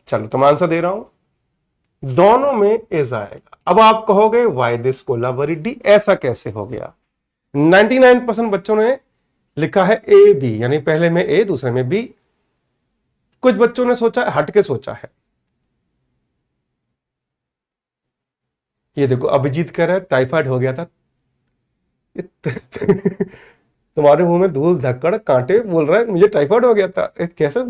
Speaker 1: चलो तो मैं आंसर दे रहा हूं, दोनों में इज आएगा। अब आप कहोगे वाई दिस कोलाबरी डी, ऐसा कैसे हो गया? 99% बच्चों ने लिखा है ए बी, यानी पहले में ए दूसरे में बी। कुछ बच्चों ने सोचा हट के सोचा है। ये देखो अभिजीत कह रहा है टाइफाइड हो गया था। तुम्हारे मुंह में धूल धक्कड़ कांटे, बोल रहा है मुझे टाइफाइड हो गया था। कैसे?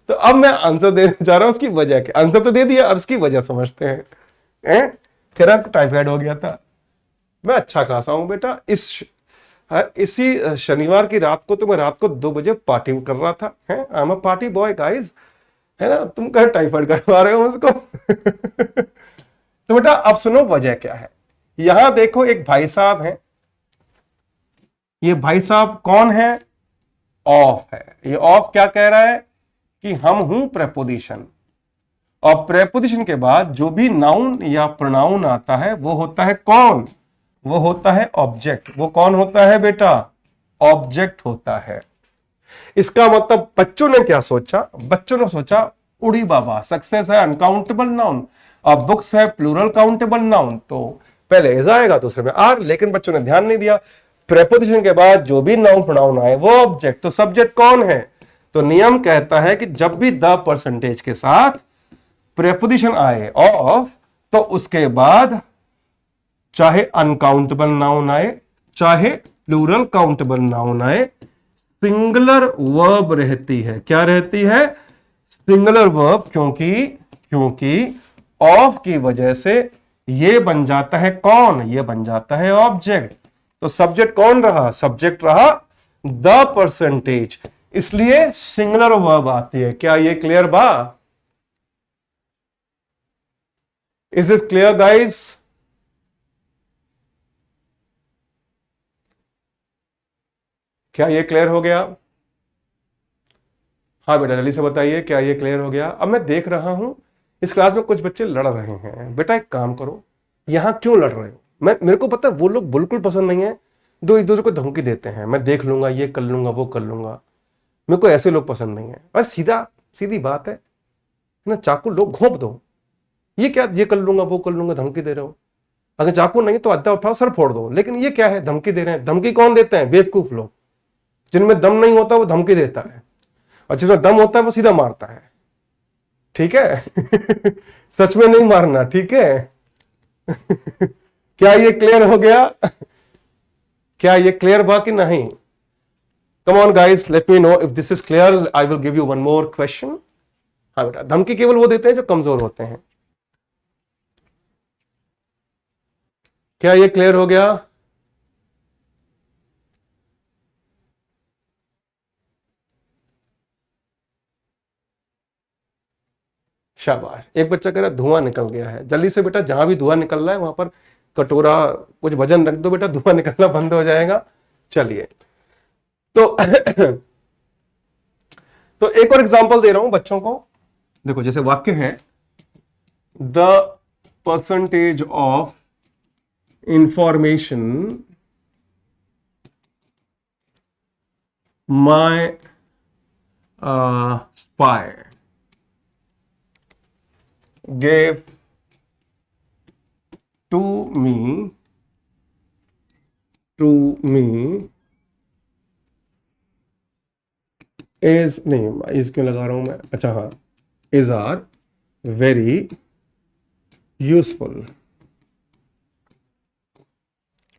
Speaker 1: तो अब मैं आंसर देने जा रहा हूं, उसकी वजह क्या। आंसर तो दे दिया, अब उसकी वजह समझते हैं। कह रहा टाइफाइड हो गया था। मैं अच्छा खासा हूं बेटा। इसी शनिवार की रात को तो मैं रात को 2 बजे पार्टी कर रहा था। I am a party boy guys, है ना। तुम कह टाइफाइड करवा रहे हो मुझको। तो बेटा अब सुनो वजह क्या है। यहां देखो एक भाई साहब हैं। ये भाई साहब कौन है? ऑफ है। ये ऑफ क्या कह रहा है कि हम हूं प्रेपोजिशन, और प्रेपोजिशन के बाद जो भी नाउन या प्रोनाउन आता है वो होता है कौन? वो होता है ऑब्जेक्ट। वो कौन होता है बेटा? ऑब्जेक्ट होता है। इसका मतलब बच्चों ने क्या सोचा? बच्चों ने सोचा उड़ी बाबा, सक्सेस है अनकाउंटेबल नाउन और बुक्स है प्लूरल काउंटेबल नाउन, तो पहले इज आएगा दूसरे में आर। लेकिन बच्चों ने ध्यान नहीं दिया, प्रेपोजिशन के बाद जो भी नाउन प्रोनाउन आए वो ऑब्जेक्ट। तो सब्जेक्ट कौन है? तो नियम कहता है कि जब भी द परसेंटेज के साथ प्रेपोजिशन आए ऑफ, तो उसके बाद चाहे अनकाउंटेबल नाउन आए चाहे प्लूरल काउंटेबल नाउन आए, सिंगुलर वर्ब रहती है। क्या रहती है? Singular verb. क्योंकि ऑफ की वजह से ये बन जाता है कौन? ये बन जाता है ऑब्जेक्ट। तो सब्जेक्ट कौन रहा? सब्जेक्ट रहा द परसेंटेज, इसलिए सिंगुलर वर्ब आती है। क्या ये क्लियर बा? Is it clear guys? क्या ये क्लियर हो गया? हाँ बेटा जल्दी से बताइए, क्या ये क्लियर हो गया? अब मैं देख रहा हूं इस क्लास में कुछ बच्चे लड़ रहे हैं। बेटा एक काम करो, यहां क्यों लड़ रहे हो? मेरे को पता है वो लोग बिल्कुल पसंद नहीं है, दो एक दूसरे को धमकी देते हैं, मैं देख लूंगा, ये कर लूंगा, वो कर लूंगा। मेरे को ऐसे लोग पसंद नहीं है। बस सीधी बात है ना, चाकू लो घोंप दो। ये क्या ये कर लूंगा वो कर लूंगा धमकी दे रहे हो? अगर चाकू नहीं तो अद्दा उठाओ सर फोड़ दो। लेकिन ये क्या है, धमकी दे रहे हैं। धमकी कौन देते हैं? बेवकूफ लोग। जिनमें दम नहीं होता वो धमकी देता है, और जिसमें दम होता है वो सीधा मारता है। ठीक है। सच में नहीं मारना, ठीक है। क्या ये क्लियर हो गया? क्या ये क्लियर हुआ कि नहीं? Come on guys, let me know if this is clear. I will give you one more question. हाँ बेटा, धमकी केवल वो देते हैं जो कमजोर होते हैं। क्या ये क्लियर हो गया? शाबाश। एक बच्चा कह रहा है धुआं निकल गया है। जल्दी से बेटा, जहां भी धुआं निकल रहा है वहां पर कटोरा कुछ वजन रख दो बेटा, धुआं निकलना बंद हो जाएगा। चलिए, तो तो एक और एग्जांपल दे रहा हूं बच्चों को। देखो, जैसे वाक्य है, the percentage of information my spy gave to me is नहीं, इस क्यों लगा रहा हूं मैं? अच्छा हाँ, is are very useful।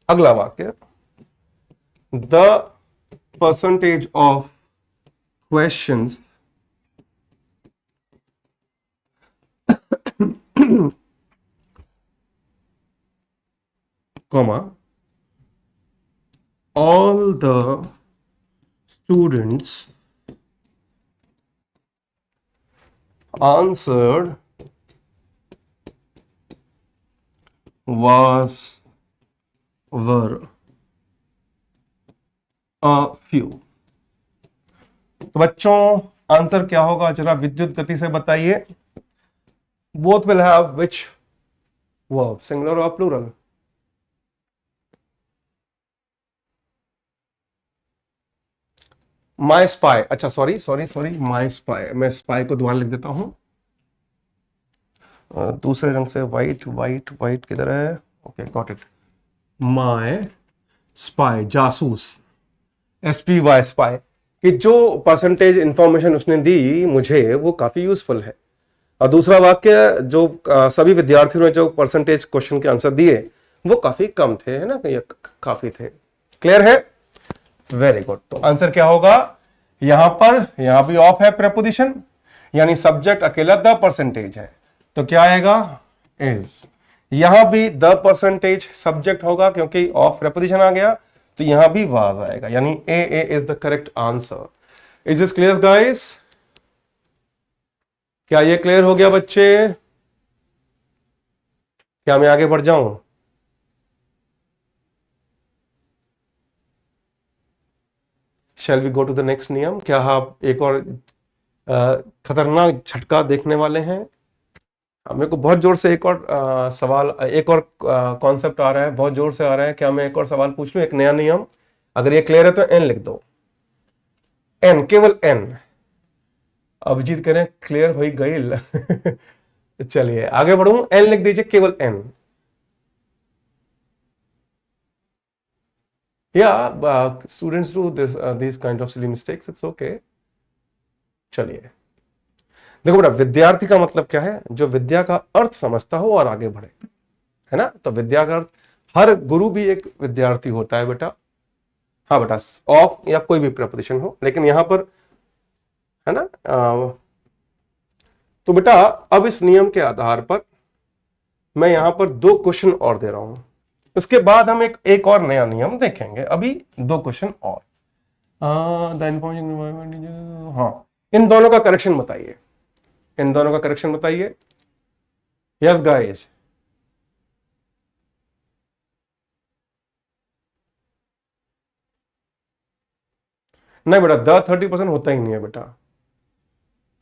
Speaker 1: अगला वाक्य, the percentage of questions comma all the students answered were a few। तो बच्चों, आंसर क्या होगा जरा विद्युत गति से बताइए। Both will have which verb, singular और प्लूरल? माई स्पाई, अच्छा सॉरी सॉरी सॉरी, माई स्पाई, मैं स्पाई को दोबारा लिख देता हूं दूसरे रंग से। वाइट वाइट वाइट किधर है? Okay, got it. My spy, जासूस, SPY, स्पाई। कि जो परसेंटेज इंफॉर्मेशन उसने दी मुझे वो काफी यूजफुल है। और दूसरा वाक्य, जो सभी विद्यार्थियों ने जो परसेंटेज क्वेश्चन के आंसर दिए वो काफी कम थे, है ना, काफी थे। क्लियर है? Very good. तो आंसर क्या होगा यहां पर? यहां भी ऑफ है प्रेपोजिशन, यानी सब्जेक्ट अकेला द परसेंटेज है, तो क्या आएगा? इज। यहां भी द परसेंटेज सब्जेक्ट होगा क्योंकि ऑफ प्रेपोजिशन आ गया, तो यहां भी वाज आएगा, यानी A is the correct answer. Is this clear guys? क्या ये क्लियर हो गया बच्चे? क्या मैं आगे बढ़ जाऊं? Shall we go to the next नियम? क्या आप एक और खतरनाक झटका देखने वाले हैं? मेरे को बहुत जोर से एक और सवाल, एक और कॉन्सेप्ट आ रहा है, बहुत जोर से आ रहा है। क्या मैं एक और सवाल पूछ लूं, एक नया नियम? अगर ये क्लियर है तो एन लिख दो। एन, केवल एन। अभिजीत कह रहे हैं क्लियर हो गई। चलिए आगे बढ़ूं, एन लिख दीजिए, केवल an. Students do this kind of silly mistakes, it's okay. चलिए, देखो बेटा, विद्यार्थी का मतलब क्या है? जो विद्या का अर्थ समझता हो और आगे बढ़े, है ना। तो विद्या का अर्थ, हर गुरु भी एक विद्यार्थी होता है बेटा। हाँ बेटा, ऑफ या कोई भी प्रपोजिशन हो, लेकिन यहां पर, है ना। तो बेटा, अब इस नियम के आधार पर मैं यहां पर दो क्वेश्चन और दे रहा हूं। उसके बाद हम एक और नया नियम देखेंगे। अभी दो क्वेश्चन और। हाँ, इन दोनों का करेक्शन बताइए, इन दोनों का करेक्शन बताइए। यस गाइस, नहीं बेटा, द 30% होता ही नहीं है बेटा,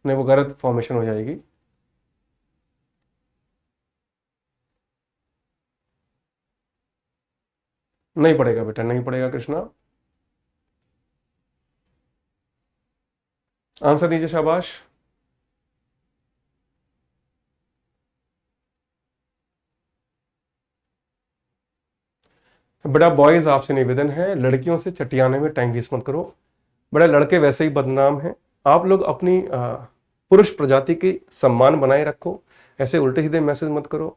Speaker 1: नहीं वो गलत फॉर्मेशन हो जाएगी। नहीं पड़ेगा बेटा, नहीं पड़ेगा कृष्णा। आंसर दीजिए, शाबाश। बेटा बॉयज, आपसे निवेदन है, लड़कियों से चटियाने में टाइम वेस्ट मत करो। बेटा लड़के वैसे ही बदनाम हैं। आप लोग अपनी पुरुष प्रजाति की सम्मान बनाए रखो, ऐसे उल्टे सीधे मैसेज मत करो।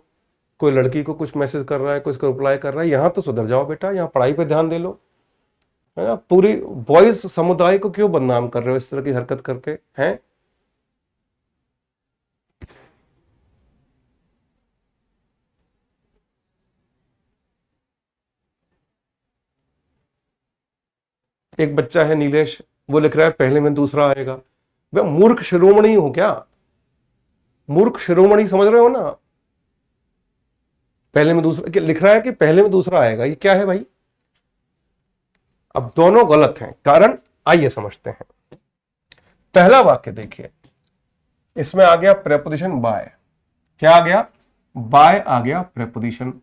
Speaker 1: कोई लड़की को कुछ मैसेज कर रहा है, कुछ को रिप्लाई कर रहा है, यहां तो सुधर जाओ बेटा, यहाँ पढ़ाई पे ध्यान दे लो, है ना। पूरी बॉयज समुदाय को क्यों बदनाम कर रहे हो इस तरह की हरकत करके, हैं। एक बच्चा है नीलेश, वो लिख रहा है पहले में दूसरा आएगा। मैं मूर्ख शिरोमणि हूं क्या? मूर्ख शिरोमणि समझ रहे हो ना? पहले में दूसरा लिख रहा है कि पहले में दूसरा आएगा, ये क्या है भाई? अब दोनों गलत हैं, कारण आइए समझते हैं। पहला वाक्य देखिए, इसमें आ गया प्रेपोजिशन बाय। क्या आ गया? बाय आ गया प्रेपोजिशन।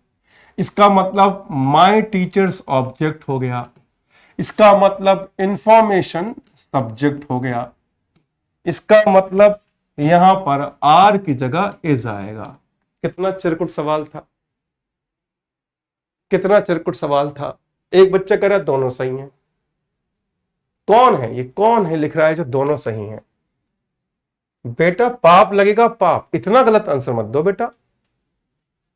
Speaker 1: इसका मतलब माय टीचर्स ऑब्जेक्ट हो गया। इसका मतलब इंफॉर्मेशन सब्जेक्ट हो गया। इसका मतलब यहां पर आर की जगह इज आएगा। कितना चिरकुट सवाल था, कितना चिरकुट सवाल था। एक बच्चा कह रहा है दोनों सही हैं। कौन है ये, कौन है लिख रहा है जो दोनों सही हैं? बेटा पाप लगेगा पाप, इतना गलत आंसर मत दो बेटा।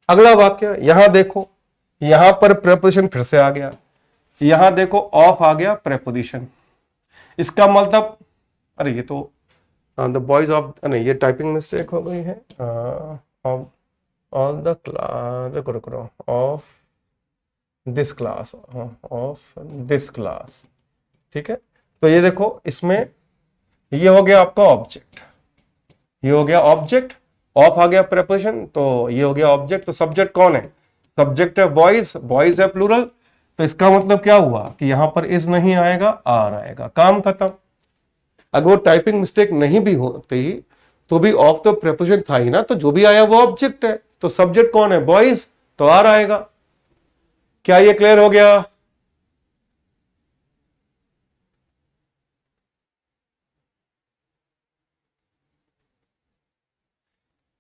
Speaker 1: अगला वाक्य यहां देखो, यहां पर प्रेपोजिशन फिर से आ गया। यहां देखो ऑफ आ गया प्रेपोजिशन। इसका मतलब, अरे ये तो द बॉयज ऑफ, नहीं ये टाइपिंग मिस्टेक हो गई है। ऑल द क्लास, रुको रुको, of this class, of this class, ठीक है। तो ये देखो, इसमें ये हो गया आपका ऑब्जेक्ट, ये हो गया ऑब्जेक्ट, ऑफ आ गया प्रेपोजिशन, तो ये हो गया ऑब्जेक्ट। तो सब्जेक्ट कौन है? सब्जेक्ट है बॉयज, बॉयज है प्लूरल। तो इसका मतलब क्या हुआ कि यहां पर इज नहीं आएगा, आर आएगा, काम खत्म। अगर वो टाइपिंग मिस्टेक नहीं भी होती तो भी ऑफ तो प्रेपोजिशन था ही ना, तो जो भी आया वो ऑब्जेक्ट है। तो सब्जेक्ट कौन है? बॉयज, तो आर आएगा। क्या ये क्लियर हो गया?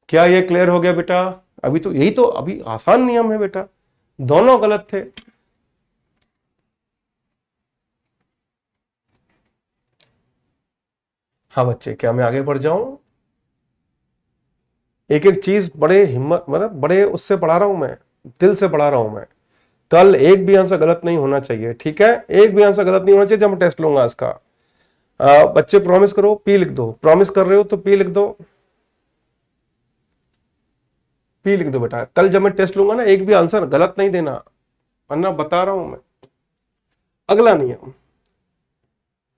Speaker 1: क्या ये क्लियर हो गया बेटा? अभी तो यही तो अभी आसान नियम है बेटा, दोनों गलत थे। हाँ बच्चे, क्या मैं आगे बढ़ जाऊं? एक एक चीज बड़े हिम्मत, मतलब बड़े उससे पढ़ा रहा हूं मैं, दिल से पढ़ा रहा हूं मैं। कल एक भी आंसर गलत नहीं होना चाहिए, ठीक है? एक भी आंसर गलत नहीं होना चाहिए जब मैं टेस्ट लूंगा इसका। बच्चे प्रॉमिस करो, पी लिख दो। प्रॉमिस कर रहे हो तो पी लिख दो, पी लिख दो बेटा। कल जब मैं टेस्ट लूंगा ना, एक भी आंसर गलत नहीं देना, वरना बता रहा हूं मैं। अगला नियम,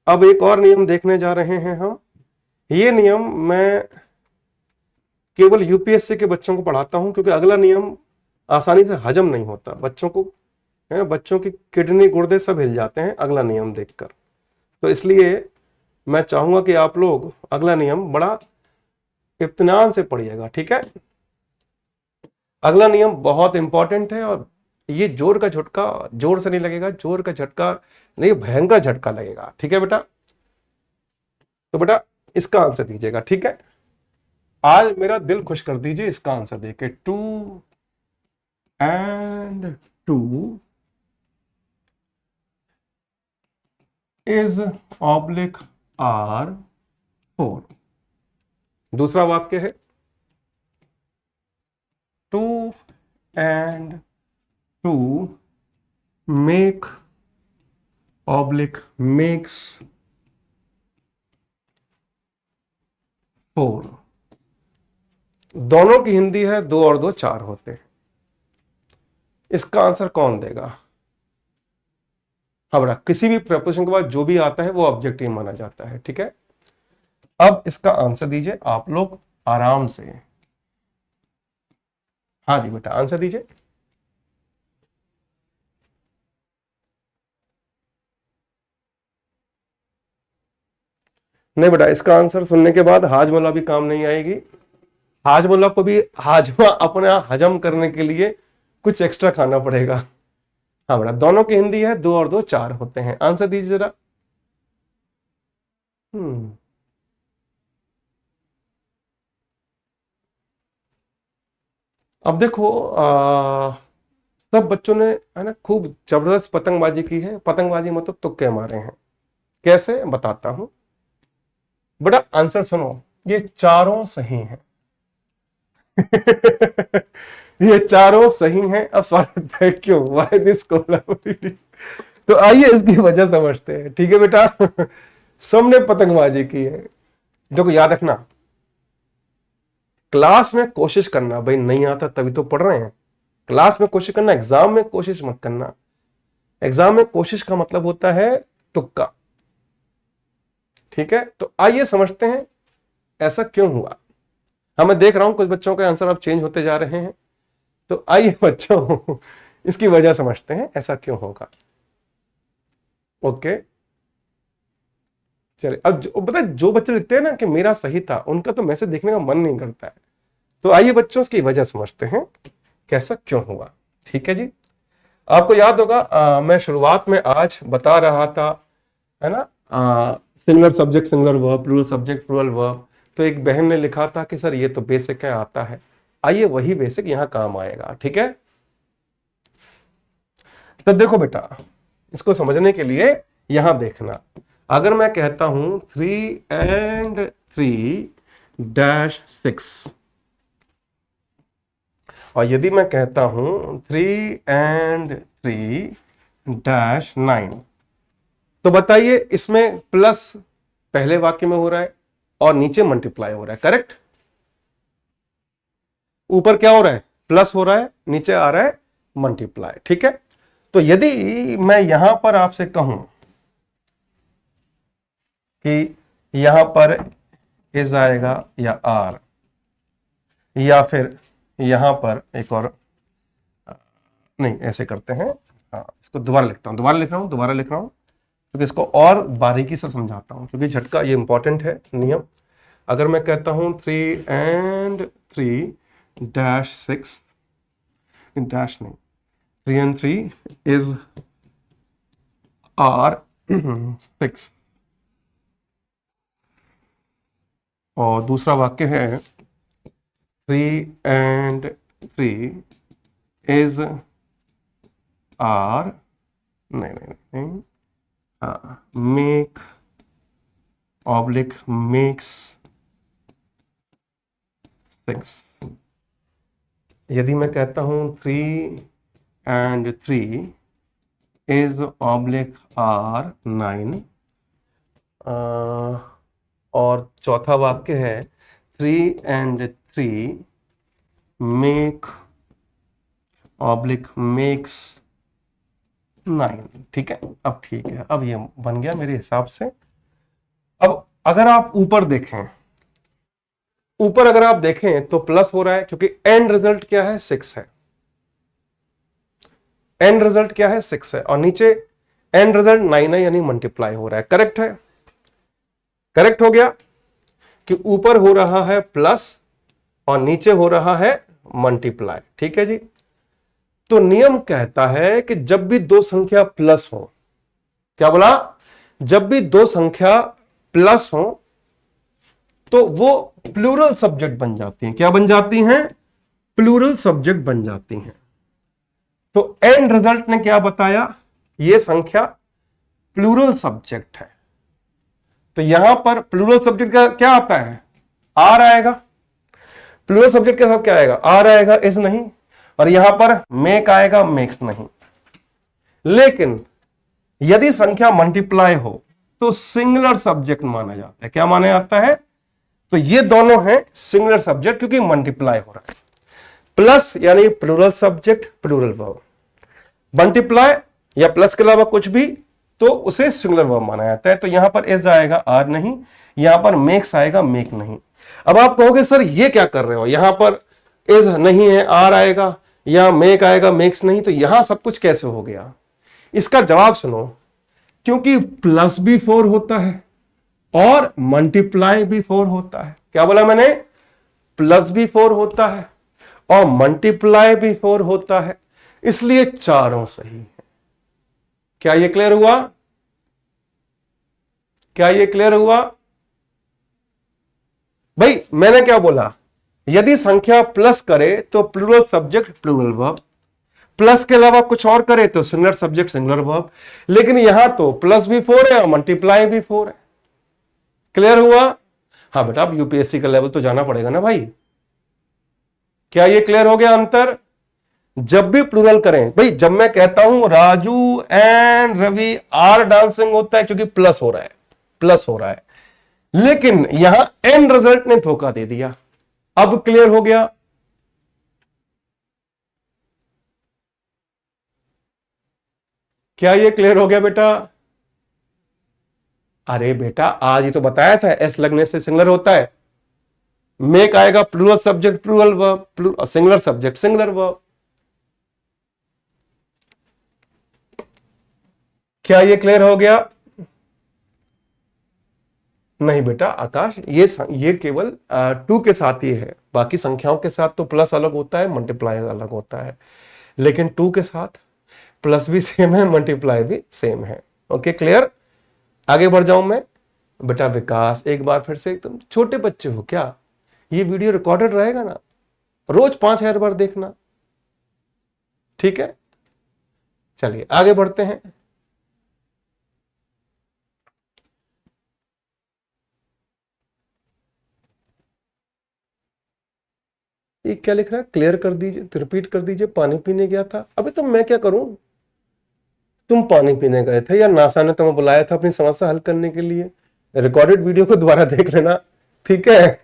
Speaker 1: अब एक और नियम देखने जा रहे हैं हम। ये नियम मैं केवल यूपीएससी के बच्चों को पढ़ाता हूं, क्योंकि अगला नियम आसानी से हजम नहीं होता बच्चों को, है ना। बच्चों की किडनी गुर्दे सब हिल जाते हैं अगला नियम देखकर। तो इसलिए मैं चाहूंगा कि आप लोग अगला नियम बड़ा इत्मीनान से पढ़िएगा, ठीक है। अगला नियम बहुत इंपॉर्टेंट है, और ये जोर का झटका जोर से नहीं लगेगा, जोर का झटका नहीं, भयंकर झटका लगेगा, ठीक है बेटा। तो बेटा इसका आंसर दीजिएगा, ठीक है। आज मेरा दिल खुश कर दीजिए इसका आंसर देके। 2 and 2 is ऑब्लिक आर 4। दूसरा वाक्य है 2 and 2 make ऑब्लिक मेक्स 4। दोनों की हिंदी है 2 और 2 4 होते हैं। इसका आंसर कौन देगा? हाँ बेटा, किसी भी प्रपोजिशन के बाद जो भी आता है वो ऑब्जेक्टिव माना जाता है, ठीक है। अब इसका आंसर दीजिए आप लोग आराम से। हाँ जी बेटा, आंसर दीजिए। नहीं बेटा, इसका आंसर सुनने के बाद हाजमोला भी काम नहीं आएगी। हाजमोला को भी हाजमा अपना हजम करने के लिए कुछ एक्स्ट्रा खाना पड़ेगा। हाँ बेटा, दोनों की हिंदी है 2 और 2 4 होते हैं। आंसर दीजिए जरा। अब देखो, सब बच्चों ने, है ना, खूब जबरदस्त पतंगबाजी की है। पतंगबाजी मतलब तुक्के मारे हैं। कैसे बताता हूं बेटा, आंसर सुनो। ये चारों सही हैं। ये चारों सही हैं। अब सवाल है क्यों, व्हाई दिस कोलैबोरेटिव। तो आइए इसकी वजह समझते हैं। ठीक है बेटा, सबने पतंगबाजी की है। देखो याद रखना, क्लास में कोशिश करना, भाई नहीं आता तभी तो पढ़ रहे हैं। क्लास में कोशिश करना, एग्जाम में कोशिश मत करना। एग्जाम में कोशिश का मतलब होता है तुक्का। ठीक है, तो आइए समझते हैं ऐसा क्यों हुआ। हाँ, मैं देख रहा हूं कुछ बच्चों के आंसर अब चेंज होते जा रहे हैं। तो आइए बच्चों इसकी वजह समझते हैं ऐसा क्यों होगा। ओके, चलिए। अब पता है जो बच्चे लिखते हैं ना कि मेरा सही था, उनका तो मैसेज देखने का मन नहीं करता है। तो आइए बच्चों इसकी वजह समझते हैं कैसा क्यों हुआ। ठीक है जी, आपको याद होगा मैं शुरुआत में आज बता रहा था, है ना, singular subject singular verb, plural subject plural verb. तो एक बहन ने लिखा था कि सर ये तो बेसिक है, आता है। आइए वही बेसिक यहां काम आएगा। ठीक है, तो देखो बेटा, इसको समझने के लिए यहां देखना। अगर मैं कहता हूं 3 and 3-6, और यदि मैं कहता हूं 3 and 3-9, तो बताइए इसमें प्लस पहले वाक्य में हो रहा है और नीचे मल्टीप्लाई हो रहा है, करेक्ट। ऊपर क्या हो रहा है, प्लस हो रहा है, नीचे आ रहा है मल्टीप्लाई। ठीक है, तो यदि मैं यहां पर आपसे कहूं कि यहां पर इज आएगा या आर, या फिर यहां पर एक और, नहीं ऐसे करते हैं, हाँ इसको दोबारा लिखता हूं, दोबारा लिख रहा हूं क्योंकि इसको और बारीकी से समझाता हूं, क्योंकि झटका ये इंपॉर्टेंट है नियम। अगर मैं कहता हूं 3 and 3-6, डैश नहीं, 3 and 3 इज आर 6, और दूसरा वाक्य है 3 and 3 इज आर, नहीं, मेक ऑब्लिक मेक्स 6। यदि मैं कहता हूं 3 and 3 इज ऑब्लिक आर 9, और चौथा वाक्य है 3 and 3 मेक ऑब्लिक मेक्स 9। ठीक है, अब ठीक है, अब ये बन गया मेरे हिसाब से। अब अगर आप ऊपर देखें, ऊपर अगर आप देखें तो प्लस हो रहा है क्योंकि एंड रिजल्ट क्या है, 6 है। एंड रिजल्ट क्या है, 6 है, और नीचे एंड रिजल्ट 9 है, यानी मल्टीप्लाई हो रहा है। करेक्ट है, करेक्ट हो गया कि ऊपर हो रहा है प्लस और नीचे हो रहा है मल्टीप्लाई। ठीक है जी, तो नियम कहता है कि जब भी दो संख्या प्लस हो, क्या बोला, जब भी दो संख्या प्लस हो तो वो प्लूरल सब्जेक्ट बन जाती हैं। क्या बन जाती हैं, प्लूरल सब्जेक्ट बन जाती हैं। तो एंड रिजल्ट ने क्या बताया, ये संख्या प्लूरल सब्जेक्ट है। तो यहां पर प्लूरल सब्जेक्ट का क्या आता है, आर आएगा। प्लूरल सब्जेक्ट के साथ क्या आएगा, आर आएगा, इज नहीं, और यहां पर मेक आएगा, मेक्स नहीं। लेकिन यदि संख्या मल्टीप्लाई हो तो सिंगुलर सब्जेक्ट माना जाता है। क्या माना जाता है, तो ये दोनों हैं सिंगुलर सब्जेक्ट क्योंकि मल्टीप्लाई हो रहा है। प्लस यानी plural subject plural verb, multiply या प्लस के अलावा कुछ भी तो उसे सिंगुलर वर्ब माना जाता है। तो यहां पर इज आएगा, आर नहीं, यहां पर मेक्स आएगा, मेक नहीं। अब आप कहोगे सर ये क्या कर रहे हो, यहां पर इज नहीं है, आर आएगा, या मेक आएगा, मेक्स नहीं, तो यहां सब कुछ कैसे हो गया। इसका जवाब सुनो, क्योंकि प्लस भी 4 होता है और मल्टीप्लाई भी 4 होता है। क्या बोला मैंने, प्लस भी 4 होता है और मल्टीप्लाई भी 4 होता है, इसलिए चारों सही है। क्या ये क्लियर हुआ, क्या ये क्लियर हुआ भाई। मैंने क्या बोला, यदि संख्या प्लस करे तो plural subject plural verb, plus के अलावा कुछ और करे तो सिंगुलर सब्जेक्ट सिंगुलर वर्ब। लेकिन यहां तो प्लस भी 4 है और मल्टीप्लाई भी 4 है। क्लियर हुआ। हाँ बेटा, अब यूपीएससी का लेवल तो जाना पड़ेगा ना भाई। क्या ये क्लियर हो गया अंतर? जब भी प्लूरल करें भाई, जब मैं कहता हूं Raju and Ravi are dancing, होता है क्योंकि प्लस हो रहा है, प्लस हो रहा है। लेकिन यहां एंड रिजल्ट ने धोखा दे दिया। अब क्लियर हो गया? क्या ये क्लियर हो गया बेटा? अरे बेटा, आज ही तो बताया था एस लगने से सिंगुलर होता है। मेक आएगा plural subject plural verb, singular subject singular verb. क्या ये क्लियर हो गया? नहीं बेटा आकाश, ये केवल टू के साथ ही है, बाकी संख्याओं के साथ तो प्लस अलग होता है, मल्टीप्लाई अलग होता है, लेकिन टू के साथ प्लस भी सेम है, मल्टीप्लाई भी सेम है। Okay clear? आगे बढ़ जाऊं मैं। बेटा विकास, एक बार फिर से, तुम छोटे बच्चे हो क्या? ये वीडियो रिकॉर्डेड रहेगा ना, रोज 5,000 बार देखना, ठीक है? चलिए आगे बढ़ते हैं। ये क्या लिख रहा है? क्लियर कर दीजिए, रिपीट कर दीजिए। पानी पीने गया था। अबे तो मैं क्या करूं? तुम पानी पीने गए थे या नासा ने तुम्हें बुलाया था अपनी समस्या हल करने के लिए? रिकॉर्डेड वीडियो को दोबारा देख लेना, ठीक है?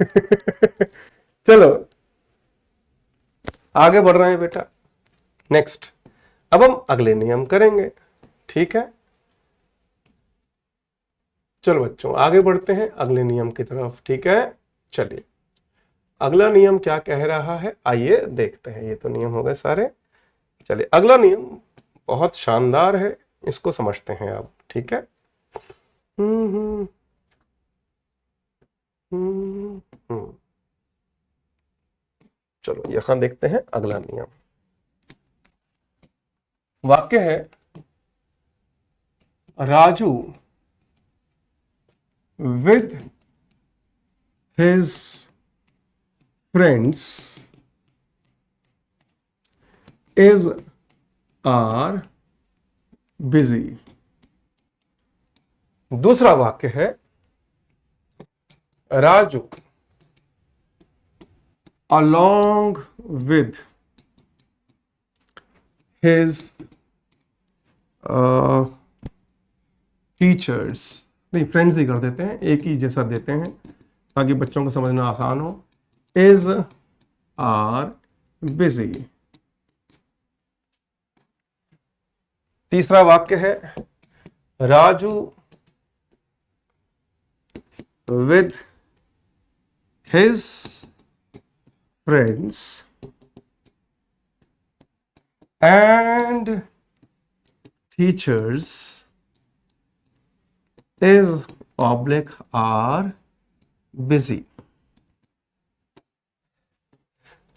Speaker 1: चलो आगे बढ़ रहे हैं बेटा। नेक्स्ट, अब हम अगले नियम करेंगे, ठीक है? चलो बच्चों आगे बढ़ते हैं अगले नियम की तरफ, ठीक है? चलिए अगला नियम क्या कह रहा है, आइए देखते हैं। ये तो नियम हो गए सारे। चलिए अगला नियम बहुत शानदार है, इसको समझते हैं आप, ठीक है? हम्म हम्म हम्म हम्म। चलो यहां देखते हैं अगला नियम। वाक्य है Raju with his friends are busy। दूसरा वाक्य है Raju along with his teachers, नहीं फ्रेंड्स ही कर देते हैं, एक ही जैसा देते हैं ताकि बच्चों को समझना आसान हो। Is are busy. तीसरा वाक्य है Raju with his friends and teachers is oblique are busy।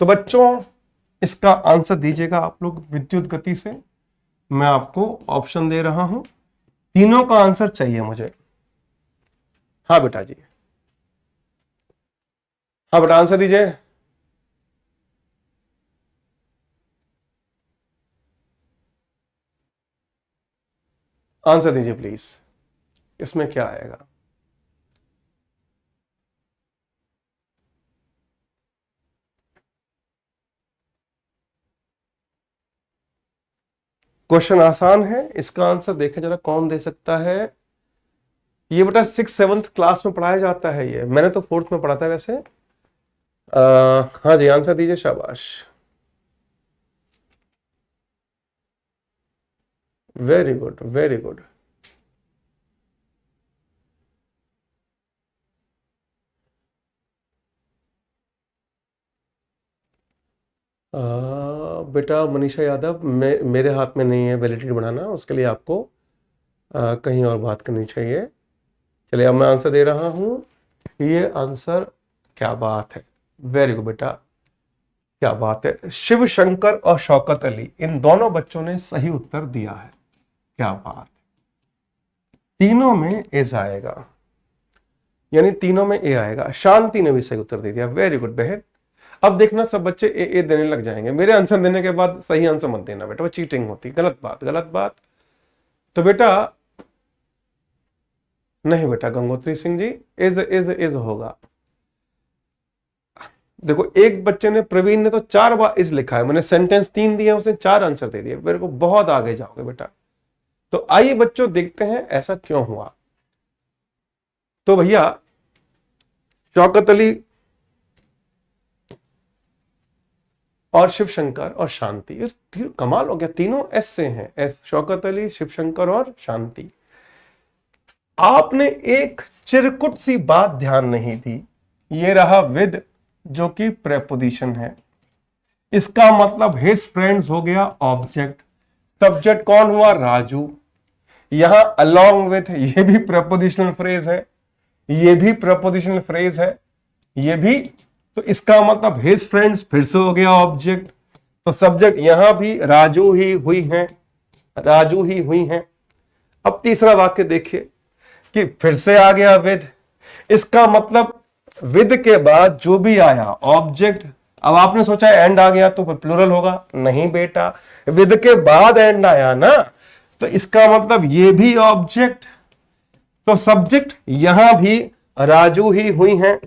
Speaker 1: तो बच्चों इसका आंसर दीजिएगा आप लोग विद्युत गति से। मैं आपको ऑप्शन दे रहा हूं, तीनों का आंसर चाहिए मुझे। हाँ बेटा जी, हाँ बेटा आंसर दीजिए। आंसर दीजिए प्लीज, इसमें क्या आएगा? क्वेश्चन आसान है, इसका आंसर देखें जरा कौन दे सकता है। ये बेटा 6th-7th क्लास में पढ़ाया जाता है, ये मैंने तो 4th में पढ़ा था वैसे। हाँ जी आंसर दीजिए, शाबाश, वेरी गुड वेरी गुड। बेटा मनीषा यादव, मेरे हाथ में नहीं है वैलिडिटी बढ़ाना, उसके लिए आपको कहीं और बात करनी चाहिए। चलिए अब मैं आंसर दे रहा हूं। ये आंसर, क्या बात है, वेरी गुड बेटा, क्या बात है। शिव शंकर और शौकत अली, इन दोनों बच्चों ने सही उत्तर दिया है, क्या बात। तीनों में एस आएगा, यानी तीनों में ए आएगा। शांति ने भी सही उत्तर दे दिया, वेरी गुड बहन। अब देखना सब बच्चे ए देने लग जाएंगे, मेरे आंसर देने के बाद सही आंसर मत देना बेटा, वो चीटिंग होती, गलत बात गलत बात। तो बेटा नहीं बेटा गंगोत्री सिंह जी, इज होगा, देखो एक बच्चे ने, प्रवीण ने तो 4 बार इस लिखा है, मैंने सेंटेंस 3 दिए, उसने 4 आंसर दे दिए, मेरे को बहुत आगे जाओगे बेटा। तो आइए बच्चों देखते हैं ऐसा क्यों हुआ। तो भैया शौकत अली और शिव शंकर और शांति, कमाल हो गया, तीनों एस से हैं, एस, शौकत अली, शिव शंकर और शांति। आपने एक चिरकुट सी बात ध्यान नहीं दी, ये रहा विद जो कि प्रेपोजिशन है, इसका मतलब हिज फ्रेंड्स हो गया ऑब्जेक्ट, सब्जेक्ट कौन हुआ, राजू। यहां अलोंग विथ, ये भी प्रेपोजिशनल फ्रेज है, ये भी प्रेपोजिशनल फ्रेज है, ये भी, तो इसका मतलब हिज फ्रेंड्स फिर से हो गया ऑब्जेक्ट, तो सब्जेक्ट यहां भी राजू ही हुई है, राजू ही हुई है। अब तीसरा वाक्य देखिए कि फिर से आ गया विद, इसका मतलब विद के बाद जो भी आया ऑब्जेक्ट, अब आपने सोचा एंड आ गया तो प्लूरल होगा, नहीं बेटा, विद के बाद एंड आया ना, तो इसका मतलब ये भी ऑब्जेक्ट, तो सब्जेक्ट यहां भी राजू ही हुई हैं,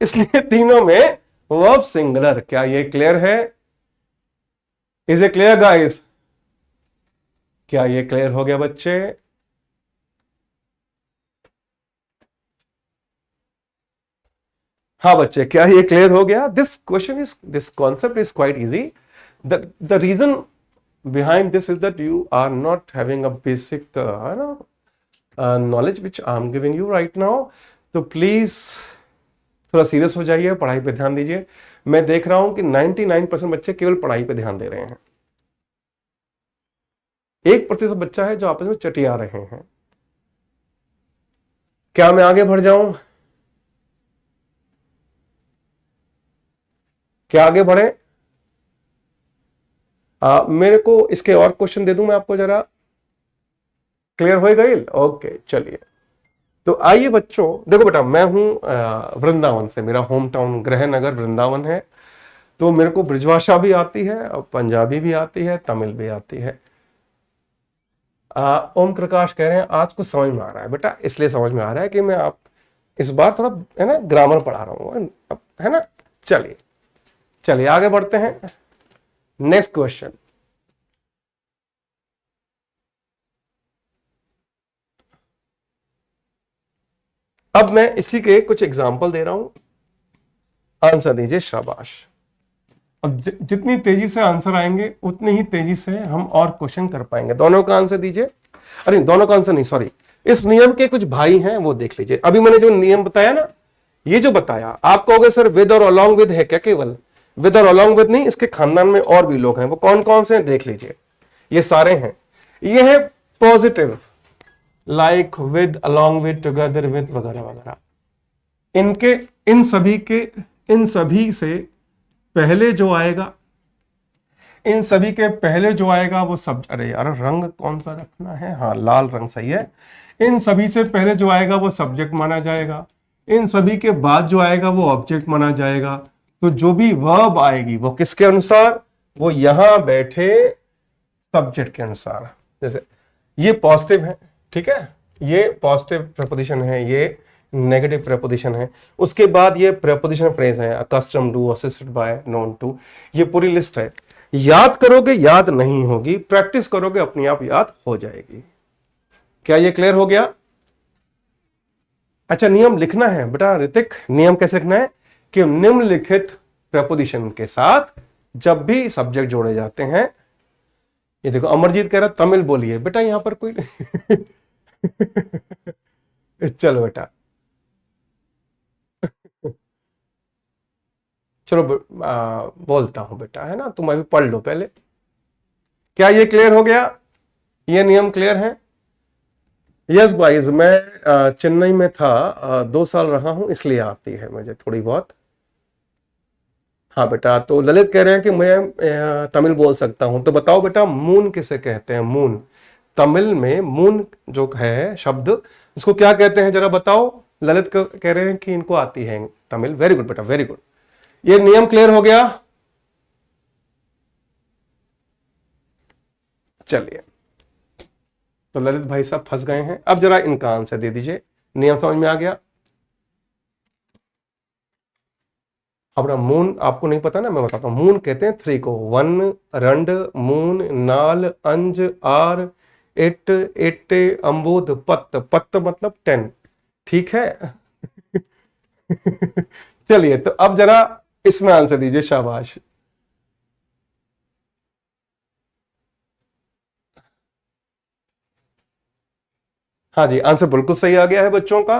Speaker 1: इसलिए तीनों में वर्ब सिंगुलर। क्या ये क्लियर है? Is a clear guys? क्या ये क्लियर हो गया बच्चे? हाँ बच्चे, क्या ये क्लियर हो गया? This question is, this concept is quite easy. The reason behind this is that you are not having a basic knowledge which I am giving you right now. तो प्लीज थोड़ा सीरियस हो जाइए, पढ़ाई पे ध्यान दीजिए। मैं देख रहा हूं कि 99% बच्चे केवल पढ़ाई पे ध्यान दे रहे हैं, 1% बच्चा है जो आपस में चटिया रहे हैं। क्या मैं आगे बढ़ जाऊं? क्या आगे बढ़े? मेरे को इसके और क्वेश्चन दे दूं मैं आपको जरा, क्लियर हो गई? ओके चलिए, तो आइए बच्चों, देखो बेटा मैं हूं वृंदावन से, मेरा होम टाउन गृह नगर वृंदावन है, तो मेरे को ब्रजभाषा भी आती है और पंजाबी भी आती है, तमिल भी आती है। ओम प्रकाश कह रहे हैं आज कुछ समझ में आ रहा है बेटा, इसलिए समझ में आ रहा है कि मैं आप इस बार थोड़ा है ना ग्रामर पढ़ा रहा हूं, है ना। चलिए चलिए आगे बढ़ते हैं, नेक्स्ट क्वेश्चन। अब मैं इसी के कुछ एग्जाम्पल दे रहा हूं, आंसर दीजिए, शाबाश। अब जितनी तेजी से आंसर आएंगे उतनी ही तेजी से हम और क्वेश्चन कर पाएंगे। दोनों का आंसर दीजिए, अरे दोनों का आंसर नहीं, सॉरी, इस नियम के कुछ भाई हैं वो देख लीजिए। अभी मैंने जो नियम बताया ना, ये जो बताया आप कहोगे सर विद और अलोंग विद है क्या? केवल विद और अलोंग विद नहीं, इसके खानदान में और भी लोग हैं, वो कौन कौन से हैं देख लीजिए, ये सारे हैं। ये है positive, like with, along with, together with वगैरह वगैरह। इनके इन सभी से पहले जो आएगा, इन सभी के पहले जो आएगा वो सब, अरे यार रंग कौन सा रखना है, हाँ लाल रंग सही है। इन सभी से पहले जो आएगा वो सब्जेक्ट माना जाएगा, इन सभी के बाद जो आएगा वो ऑब्जेक्ट माना जाएगा। तो जो भी वर्ब आएगी वो किसके अनुसार? वो यहां बैठे सब्जेक्ट के अनुसार। जैसे ये पॉजिटिव है, ठीक है, ये पॉजिटिव प्रपोजिशन है, ये नेगेटिव प्रपोजिशन है, उसके बाद ये प्रपोजिशन फ्रेज है, accustom to, assisted by, known to, ये पूरी लिस्ट है। याद करोगे याद नहीं होगी, प्रैक्टिस करोगे अपने आप याद हो जाएगी। क्या ये क्लियर हो गया? अच्छा नियम लिखना है बेटा ऋतिक, नियम कैसे लिखना है कि निम्नलिखित प्रपोजिशन के साथ जब भी सब्जेक्ट जोड़े जाते हैं, ये देखो अमरजीत कह रहा तमिल बोलिए, बेटा यहां पर कोई चलो बेटा चलो बोलता हूं बेटा, है ना, तुम अभी पढ़ लो पहले। क्या ये क्लियर हो गया? ये नियम क्लियर है? यस भाई, मैं चेन्नई में था, 2 साल रहा हूं, इसलिए आती है मुझे थोड़ी बहुत। हाँ बेटा, तो ललित कह रहे हैं कि मैं तमिल बोल सकता हूं, तो बताओ बेटा मून किसे कहते हैं? मून, तमिल में मून जो है शब्द, उसको क्या कहते हैं जरा बताओ। ललित कह रहे हैं कि इनको आती है तमिल, वेरी गुड बेटा, वेरी गुड। ये नियम क्लियर हो गया? चलिए, तो ललित भाई साहब फंस गए हैं, अब जरा इनका आंसर दे दीजिए। नियम समझ में आ गया? अपना मून आपको नहीं पता ना, मैं बताता हूँ। मून कहते हैं 3 को, 1 रंड, मून, नाल, अंज, आर, इट, इट्टे, अम्बुद, पत्त। पत्त मतलब 10, ठीक है। चलिए, तो अब जरा इसमें आंसर दीजिए, शाबाश। हाँ जी, आंसर बिल्कुल सही आ गया है बच्चों का।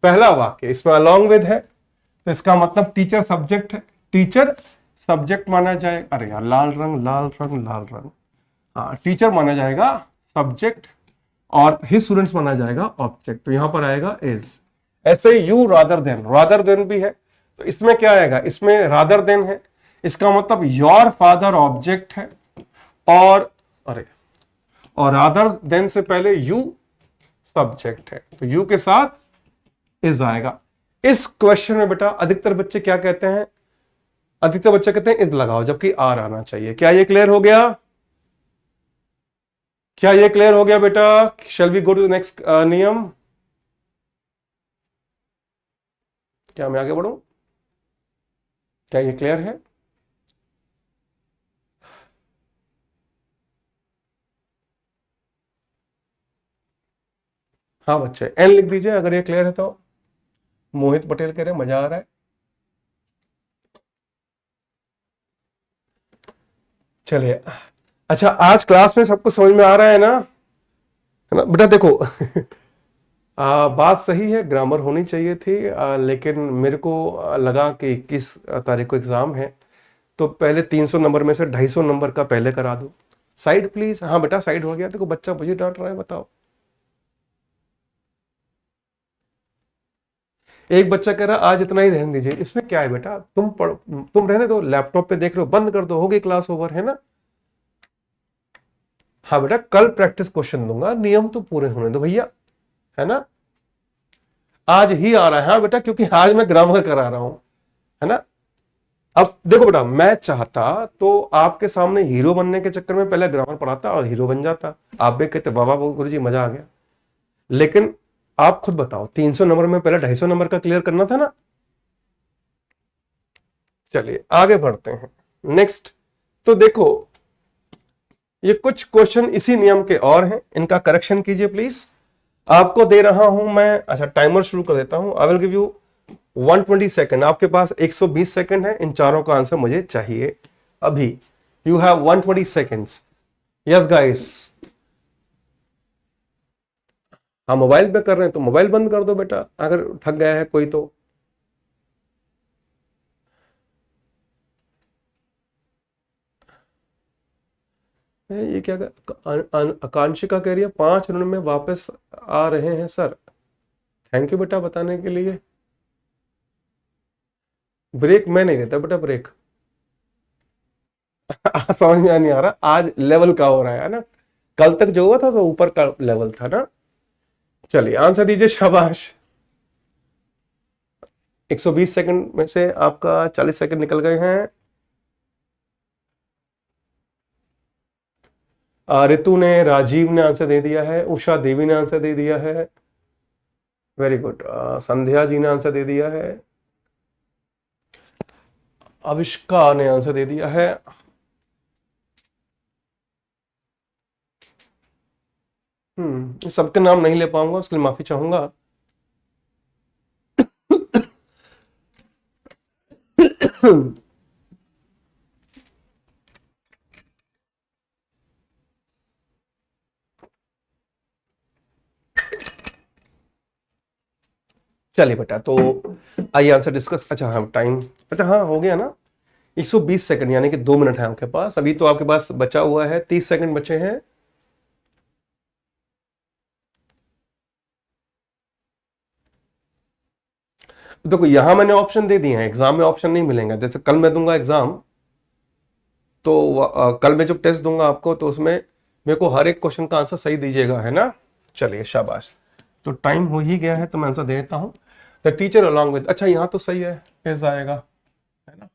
Speaker 1: पहला वाक्य इसमें अलोंग विद है, तो इसका मतलब टीचर सब्जेक्ट है, टीचर सब्जेक्ट माना जाए। अरे यार, लाल रंग लाल रंग लाल रंग, हाँ, टीचर माना जाएगा सब्जेक्ट और हिज स्टूडेंट्स माना जाएगा ऑब्जेक्ट, तो यहां पर आएगा इज। ऐसे ही यू रादर देन भी है, तो इसमें क्या आएगा, इसमें रादर देन है, इसका मतलब योर फादर ऑब्जेक्ट है, और अरे, और रादर देन से पहले यू सब्जेक्ट है, तो यू के साथ इज आएगा। इस क्वेश्चन में बेटा अधिकतर बच्चे क्या कहते हैं, अधिकतर बच्चे कहते हैं इज लगाओ, जबकि आर आना चाहिए। क्या ये क्लियर हो गया, क्या ये क्लियर हो गया बेटा? Shall we go to the next नियम? क्या मैं आगे बढ़ूं? क्या ये क्लियर है? हाँ बच्चे, एन लिख दीजिए अगर ये क्लियर है तो। मोहित पटेल कह रहे हैं मजा आ रहा है। चलिए, अच्छा, आज क्लास में सबको समझ में आ रहा है ना बेटा? देखो, बात सही है, ग्रामर होनी चाहिए थी, लेकिन मेरे को लगा कि 21 तारीख को एग्जाम है, तो पहले 300 नंबर में से 250 नंबर का पहले करा दो। Side please. हाँ बेटा, साइड हो गया। देखो, बच्चा मुझे डांट रहा है, बताओ। एक बच्चा कह रहा आज इतना ही रहने दीजिए, इसमें क्या है बेटा? तुम रहने दो, लैपटॉप पे देख रहे हो, बंद कर दो, होगी क्लास ओवर, है ना? हाँ बेटा, कल प्रैक्टिस क्वेश्चन दूंगा, नियम तो पूरे होने दो भैया, है ना? आज ही आ रहा है, हाँ बेटा, क्योंकि आज मैं ग्रामर करा रहा हूं, है ना? अब देखो बेटा, मैं चाहता तो आपके सामने हीरो बनने के चक्कर में पहले ग्रामर पढ़ाता और हीरो बन जाता, आप भी कहते वाह वाह गुरु जी मजा आ गया। लेकिन आप खुद बताओ, 300 नंबर में पहले 250 नंबर का क्लियर करना था ना? चलिए आगे बढ़ते हैं, नेक्स्ट। तो देखो, ये कुछ क्वेश्चन इसी नियम के और हैं, इनका करेक्शन कीजिए प्लीज। आपको दे रहा हूं मैं, अच्छा टाइमर शुरू कर देता हूं। I will give you 120 second, आपके पास 120 सेकंड है, इन चारों का आंसर मुझे चाहिए अभी। You have 120 seconds. Yes guys. हाँ, मोबाइल पे कर रहे हैं तो मोबाइल बंद कर दो बेटा, अगर थक गया है कोई तो। ये क्या आकांक्षिका कह रही है 5 मिनट में वापस आ रहे हैं सर। थैंक यू बेटा बताने के लिए। ब्रेक मैं नहीं देता बेटा, ब्रेक। समझ में नहीं आ रहा, आज लेवल का हो रहा है ना? कल तक जो हुआ था तो ऊपर का लेवल था ना। चलिए आंसर दीजिए, शाबाश। 120 सेकंड में से आपका 40 सेकंड निकल गए हैं। ऋतु ने, राजीव ने आंसर दे दिया है, उषा देवी ने आंसर दे दिया है, वेरी गुड। संध्या जी ने आंसर दे दिया है, अविष्का ने आंसर दे दिया है। सबके नाम नहीं ले पाऊंगा, उसके लिए माफी चाहूंगा। चलिए बेटा, तो आइए आंसर डिस्कस। अच्छा हाँ, टाइम, अच्छा हाँ हो गया ना। 120 सेकंड यानी कि 2 मिनट है आपके पास, अभी तो आपके पास बचा हुआ है 30 सेकंड बचे हैं। देखो, यहां मैंने ऑप्शन दे दिए हैं, एग्जाम में ऑप्शन नहीं मिलेंगे। जैसे कल मैं दूंगा एग्जाम, तो कल मैं जब टेस्ट दूंगा आपको, तो उसमें मेरे को हर एक क्वेश्चन का आंसर सही दीजिएगा, है ना? चलिए शाबाश। तो टाइम हो ही गया है, तो मैं आंसर दे देता हूं। द टीचर अलॉन्ग विद, अच्छा यहाँ तो सही है, इज आएगा, है ना?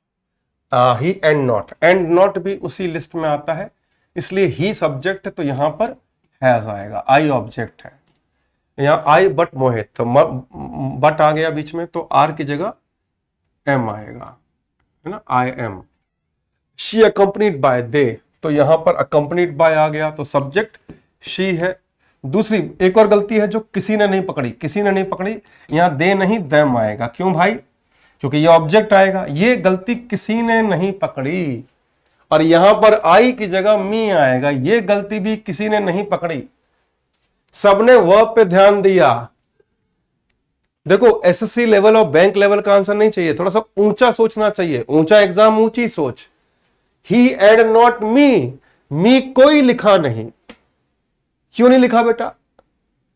Speaker 1: ही एंड नॉट, एंड नॉट भी उसी लिस्ट में आता है, इसलिए ही सब्जेक्ट है, तो यहां पर हैज आएगा। आई ऑब्जेक्ट है, यहाँ आई बट मोहित, तो बट आ गया बीच में, तो आर की जगह एम आएगा, है ना, I am. She accompanied by, they, तो यहां पर अकम्पनीड बाय आ गया तो सब्जेक्ट शी है। दूसरी एक और गलती है जो किसी ने नहीं पकड़ी, किसी ने नहीं पकड़ी, यहां दे नहीं देम आएगा। क्यों भाई? क्योंकि ये ऑब्जेक्ट आएगा। ये गलती किसी ने नहीं पकड़ी। और यहां पर आई की जगह मी आएगा, ये गलती भी किसी ने नहीं पकड़ी। सबने वर्ब पे ध्यान दिया। देखो एसएससी लेवल और बैंक लेवल का आंसर नहीं चाहिए, थोड़ा सा ऊंचा सोचना चाहिए, ऊंचा एग्जाम ऊंची सोच। ही एंड नॉट मी कोई लिखा नहीं। क्यों नहीं लिखा बेटा?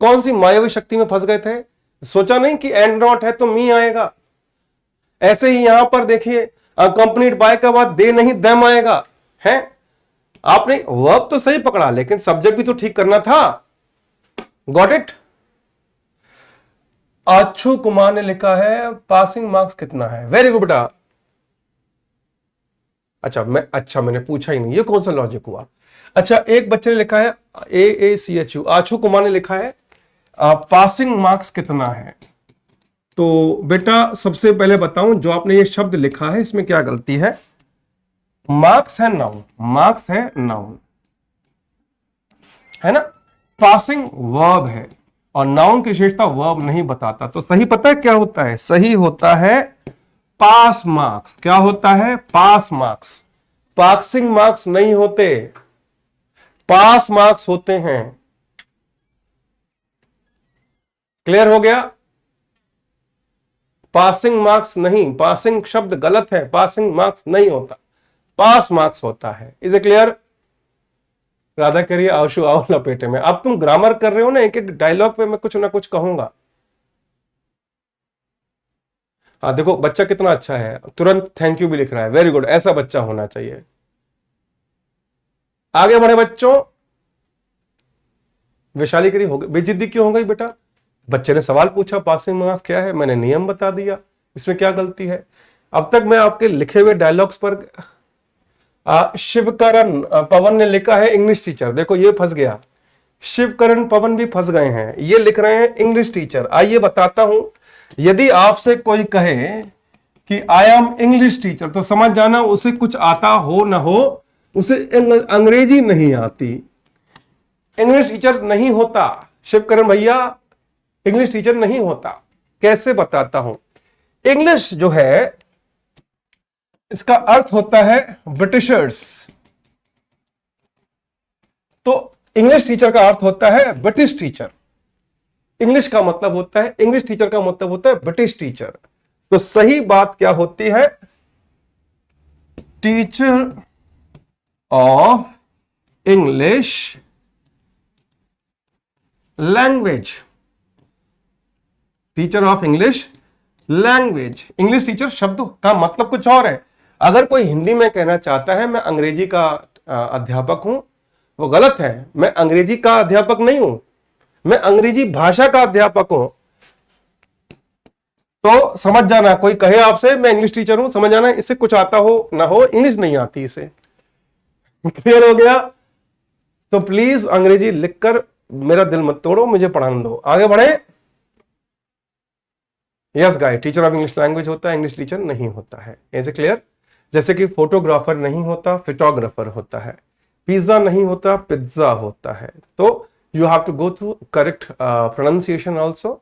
Speaker 1: कौन सी मायावी शक्ति में फंस गए थे? सोचा नहीं कि एंड नॉट है तो मी आएगा। ऐसे ही यहां पर देखिए अकम्पनीड बाय के बाद दे नहीं देम आएगा है। आपने वर्ब तो सही पकड़ा लेकिन सब्जेक्ट भी तो ठीक करना था। Got it? आशु कुमार ने लिखा है पासिंग मार्क्स कितना है। वेरी गुड बेटा। अच्छा मैंने पूछा ही नहीं, ये कौन सा लॉजिक हुआ? अच्छा, एक बच्चे ने लिखा है AACHU, आशु कुमार ने लिखा है पासिंग मार्क्स कितना है। तो बेटा सबसे पहले बताऊं, जो आपने ये शब्द लिखा है इसमें क्या गलती है? मार्क्स है नाउन, मार्क्स है नाउन, है ना। पासिंग वर्ब है और नाउन की विशेषता वर्ब नहीं बताता। तो सही पता है क्या होता है? सही होता है पास मार्क्स। क्या होता है? Pass marks. पासिंग मार्क्स नहीं होते, पास मार्क्स होते हैं। क्लियर हो गया? पासिंग मार्क्स नहीं, पासिंग शब्द गलत है, पासिंग मार्क्स नहीं होता, पास मार्क्स होता है। Is a clear? राधा करिए आशु आओ लपेटे में। अब तुम ग्रामर कर रहे हो ना, एक एक डायलॉग पे मैं कुछ ना कुछ कहूंगा। हाँ देखो बच्चा कितना अच्छा है, तुरंत थैंक यू भी लिख रहा है। वेरी गुड, ऐसा बच्चा होना चाहिए। आगे बढ़े बच्चों। वैशाली करी हो गई, बेजिद्दी क्यों हो गई बेटा? बच्चे ने सवाल पूछा पासिंग मार्क्स क्या है, मैंने नियम बता दिया, इसमें क्या गलती है? अब तक मैं आपके लिखे हुए डायलॉग्स पर शिवकरण पवन ने लिखा है इंग्लिश टीचर। देखो ये फंस गया, शिवकरण पवन भी फंस गए हैं, ये लिख रहे हैं इंग्लिश टीचर। आइए बताता हूं, यदि आपसे कोई कहे कि आई एम इंग्लिश टीचर तो समझ जाना उसे कुछ आता हो ना हो, उसे अंग्रेजी नहीं आती, इंग्लिश टीचर नहीं होता। शिवकरण भैया इंग्लिश टीचर नहीं होता। कैसे बताता हूं। इंग्लिश जो है इसका अर्थ होता है ब्रिटिशर्स, तो इंग्लिश टीचर का अर्थ होता है ब्रिटिश टीचर। इंग्लिश का मतलब होता है, इंग्लिश टीचर का मतलब होता है ब्रिटिश टीचर। तो सही बात क्या होती है? Teacher of English language, teacher of English language. English teacher शब्द का मतलब कुछ और है। अगर कोई हिंदी में कहना चाहता है मैं अंग्रेजी का अध्यापक हूं, वो गलत है। मैं अंग्रेजी का अध्यापक नहीं हूं, मैं अंग्रेजी भाषा का अध्यापक हूं। तो समझ जाना, कोई कहे आपसे मैं इंग्लिश टीचर हूं, समझ जाना इससे कुछ आता हो ना हो, इंग्लिश नहीं आती इसे। क्लियर हो गया? तो प्लीज अंग्रेजी लिखकर मेरा दिल मत तोड़ो, मुझे पढ़ाने दो। आगे बढ़े। Yes guys, teacher of English language होता है, इंग्लिश टीचर नहीं होता है। Is it clear? जैसे कि फोटोग्राफर नहीं होता, फोटोग्राफर होता है। पिज्जा नहीं होता, पिज्जा होता है। तो you have to go through correct pronunciation also.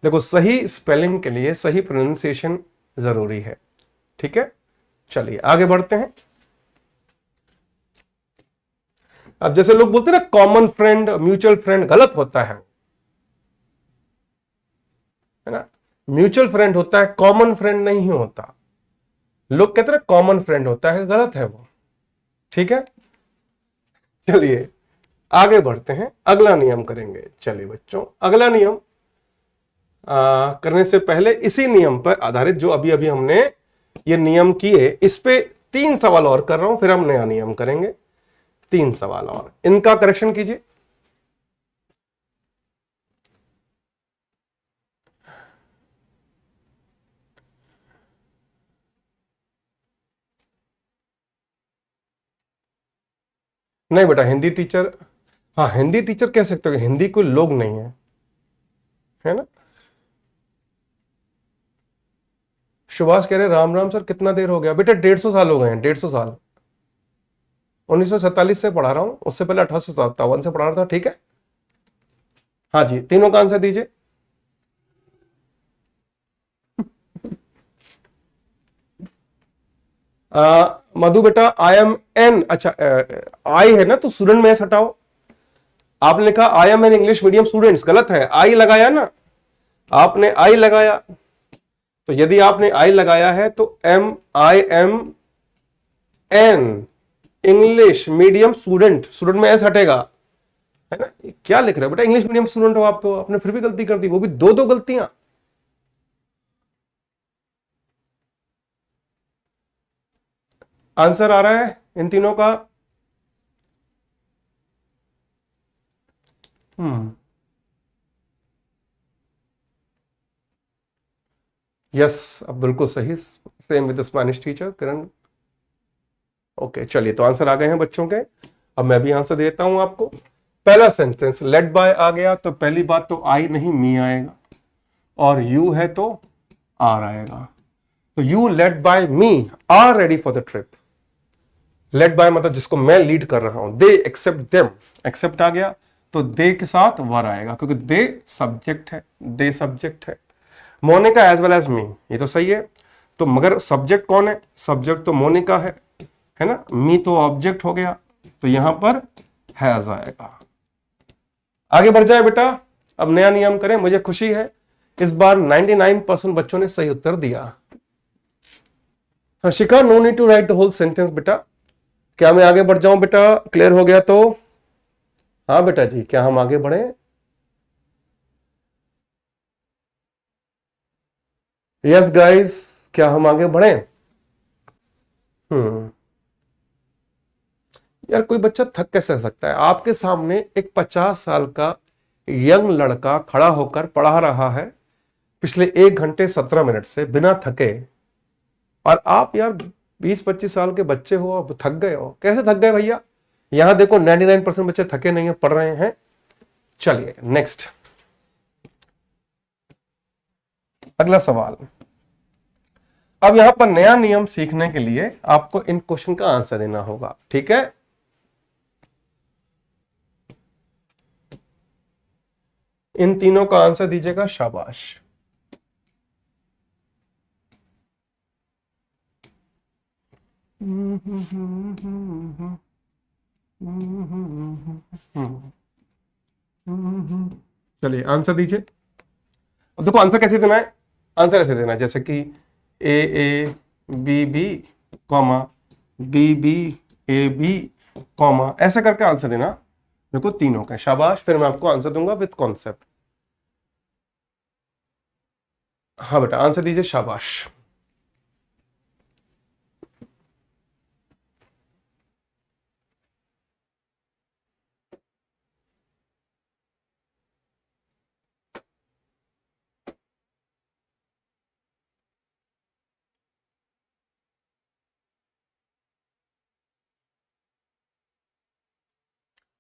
Speaker 1: देखो सही स्पेलिंग के लिए सही प्रोनाउंसिएशन जरूरी है। ठीक है, चलिए आगे बढ़ते हैं। अब जैसे लोग बोलते हैं ना कॉमन फ्रेंड, म्यूचुअल फ्रेंड, गलत होता है ना। म्यूचुअल फ्रेंड होता है, कॉमन फ्रेंड नहीं होता। लोग कहते हैं कॉमन फ्रेंड होता है, गलत है वो। ठीक है, चलिए आगे बढ़ते हैं, अगला नियम करेंगे। चलिए बच्चों, अगला नियम करने से पहले इसी नियम पर आधारित जो अभी अभी हमने ये नियम किए, इस पे 3 सवाल और कर रहा हूं, फिर हम नया नियम करेंगे। 3 सवाल और, इनका करेक्शन कीजिए। नहीं बेटा हिंदी टीचर, हाँ हिंदी टीचर कह सकते हो, हिंदी कोई लोग नहीं है, है ना। सुभाष कह रहे राम राम सर कितना देर हो गया? बेटा 150 साल हो गए हैं, 150 साल। 1947 से पढ़ा रहा हूं, उससे पहले 1857 से पढ़ा रहा था। ठीक है, हाँ जी, तीनों का आंसर दीजिए। मधु बेटा आई एम एन, अच्छा आई है ना तो स्टूडेंट में एस हटाओ। आपने लिखा I am an English medium students, गलत है, आई लगाया ना, आपने आई लगाया। तो यदि आपने आई लगाया है तो MIM an English medium student, student में एस हटेगा, है ना। क्या लिख रहे हो बेटा, इंग्लिश मीडियम स्टूडेंट हो आप, तो आपने फिर भी गलती कर दी, वो भी दो दो गलतियां। आंसर आ रहा है इन तीनों का? यस, अब बिल्कुल सही, same with Spanish teacher Kiran. Okay, चलिए तो आंसर आ गए हैं बच्चों के। अब मैं भी आंसर देता हूं आपको। पहला सेंटेंस लेड बाय आ गया, तो पहली बात तो आई नहीं मी आएगा, और यू है तो आर आएगा। तो you led by me are ready for the trip. Led by मतलब जिसको मैं लीड कर रहा हूं। दे एक्सेप्ट देम, एक्सेप्ट आ गया तो दे के साथ वर आएगा, क्योंकि दे सब्जेक्ट है, दे सब्जेक्ट है। मोनिका एज वेल एज मी, ये तो सही है। तो मगर सब्जेक्ट कौन है? सब्जेक्ट तो मोनिका है ना। मी तो ऑब्जेक्ट हो गया, तो यहां पर हैज आएगा। आगे बढ़ जाए बेटा, अब नया नियम करें। मुझे खुशी है इस बार 99% बच्चों ने सही उत्तर दिया। Shikha, no need to write the whole sentence बेटा। क्या मैं आगे बढ़ जाऊं बेटा? क्लियर हो गया तो? हाँ बेटा जी, क्या हम आगे बढ़े? यस गाइस, क्या हम आगे बढ़े? यार कोई बच्चा थक कैसे सकता है? आपके सामने एक 50 साल का यंग लड़का खड़ा होकर पढ़ा रहा है पिछले 1 घंटे 17 मिनट से बिना थके, और आप यार 20-25 साल के बच्चे हो, अब थक गए हो। कैसे थक गए भैया? यहां देखो 99% बच्चे थके नहीं है, पढ़ रहे हैं। चलिए नेक्स्ट, अगला सवाल। अब यहां पर नया नियम सीखने के लिए आपको इन क्वेश्चन का आंसर देना होगा, ठीक है। इन तीनों का आंसर दीजिएगा, शाबाश। चलिए आंसर दीजिए। अब देखो आंसर कैसे देना है, आंसर ऐसे देना है जैसे कि A B B comma B B A B comma, ऐसे करके आंसर देना। देखो तीनों का, शाबाश। फिर मैं आपको आंसर दूंगा विद कॉन्सेप्ट। हाँ बेटा आंसर दीजिए, शाबाश।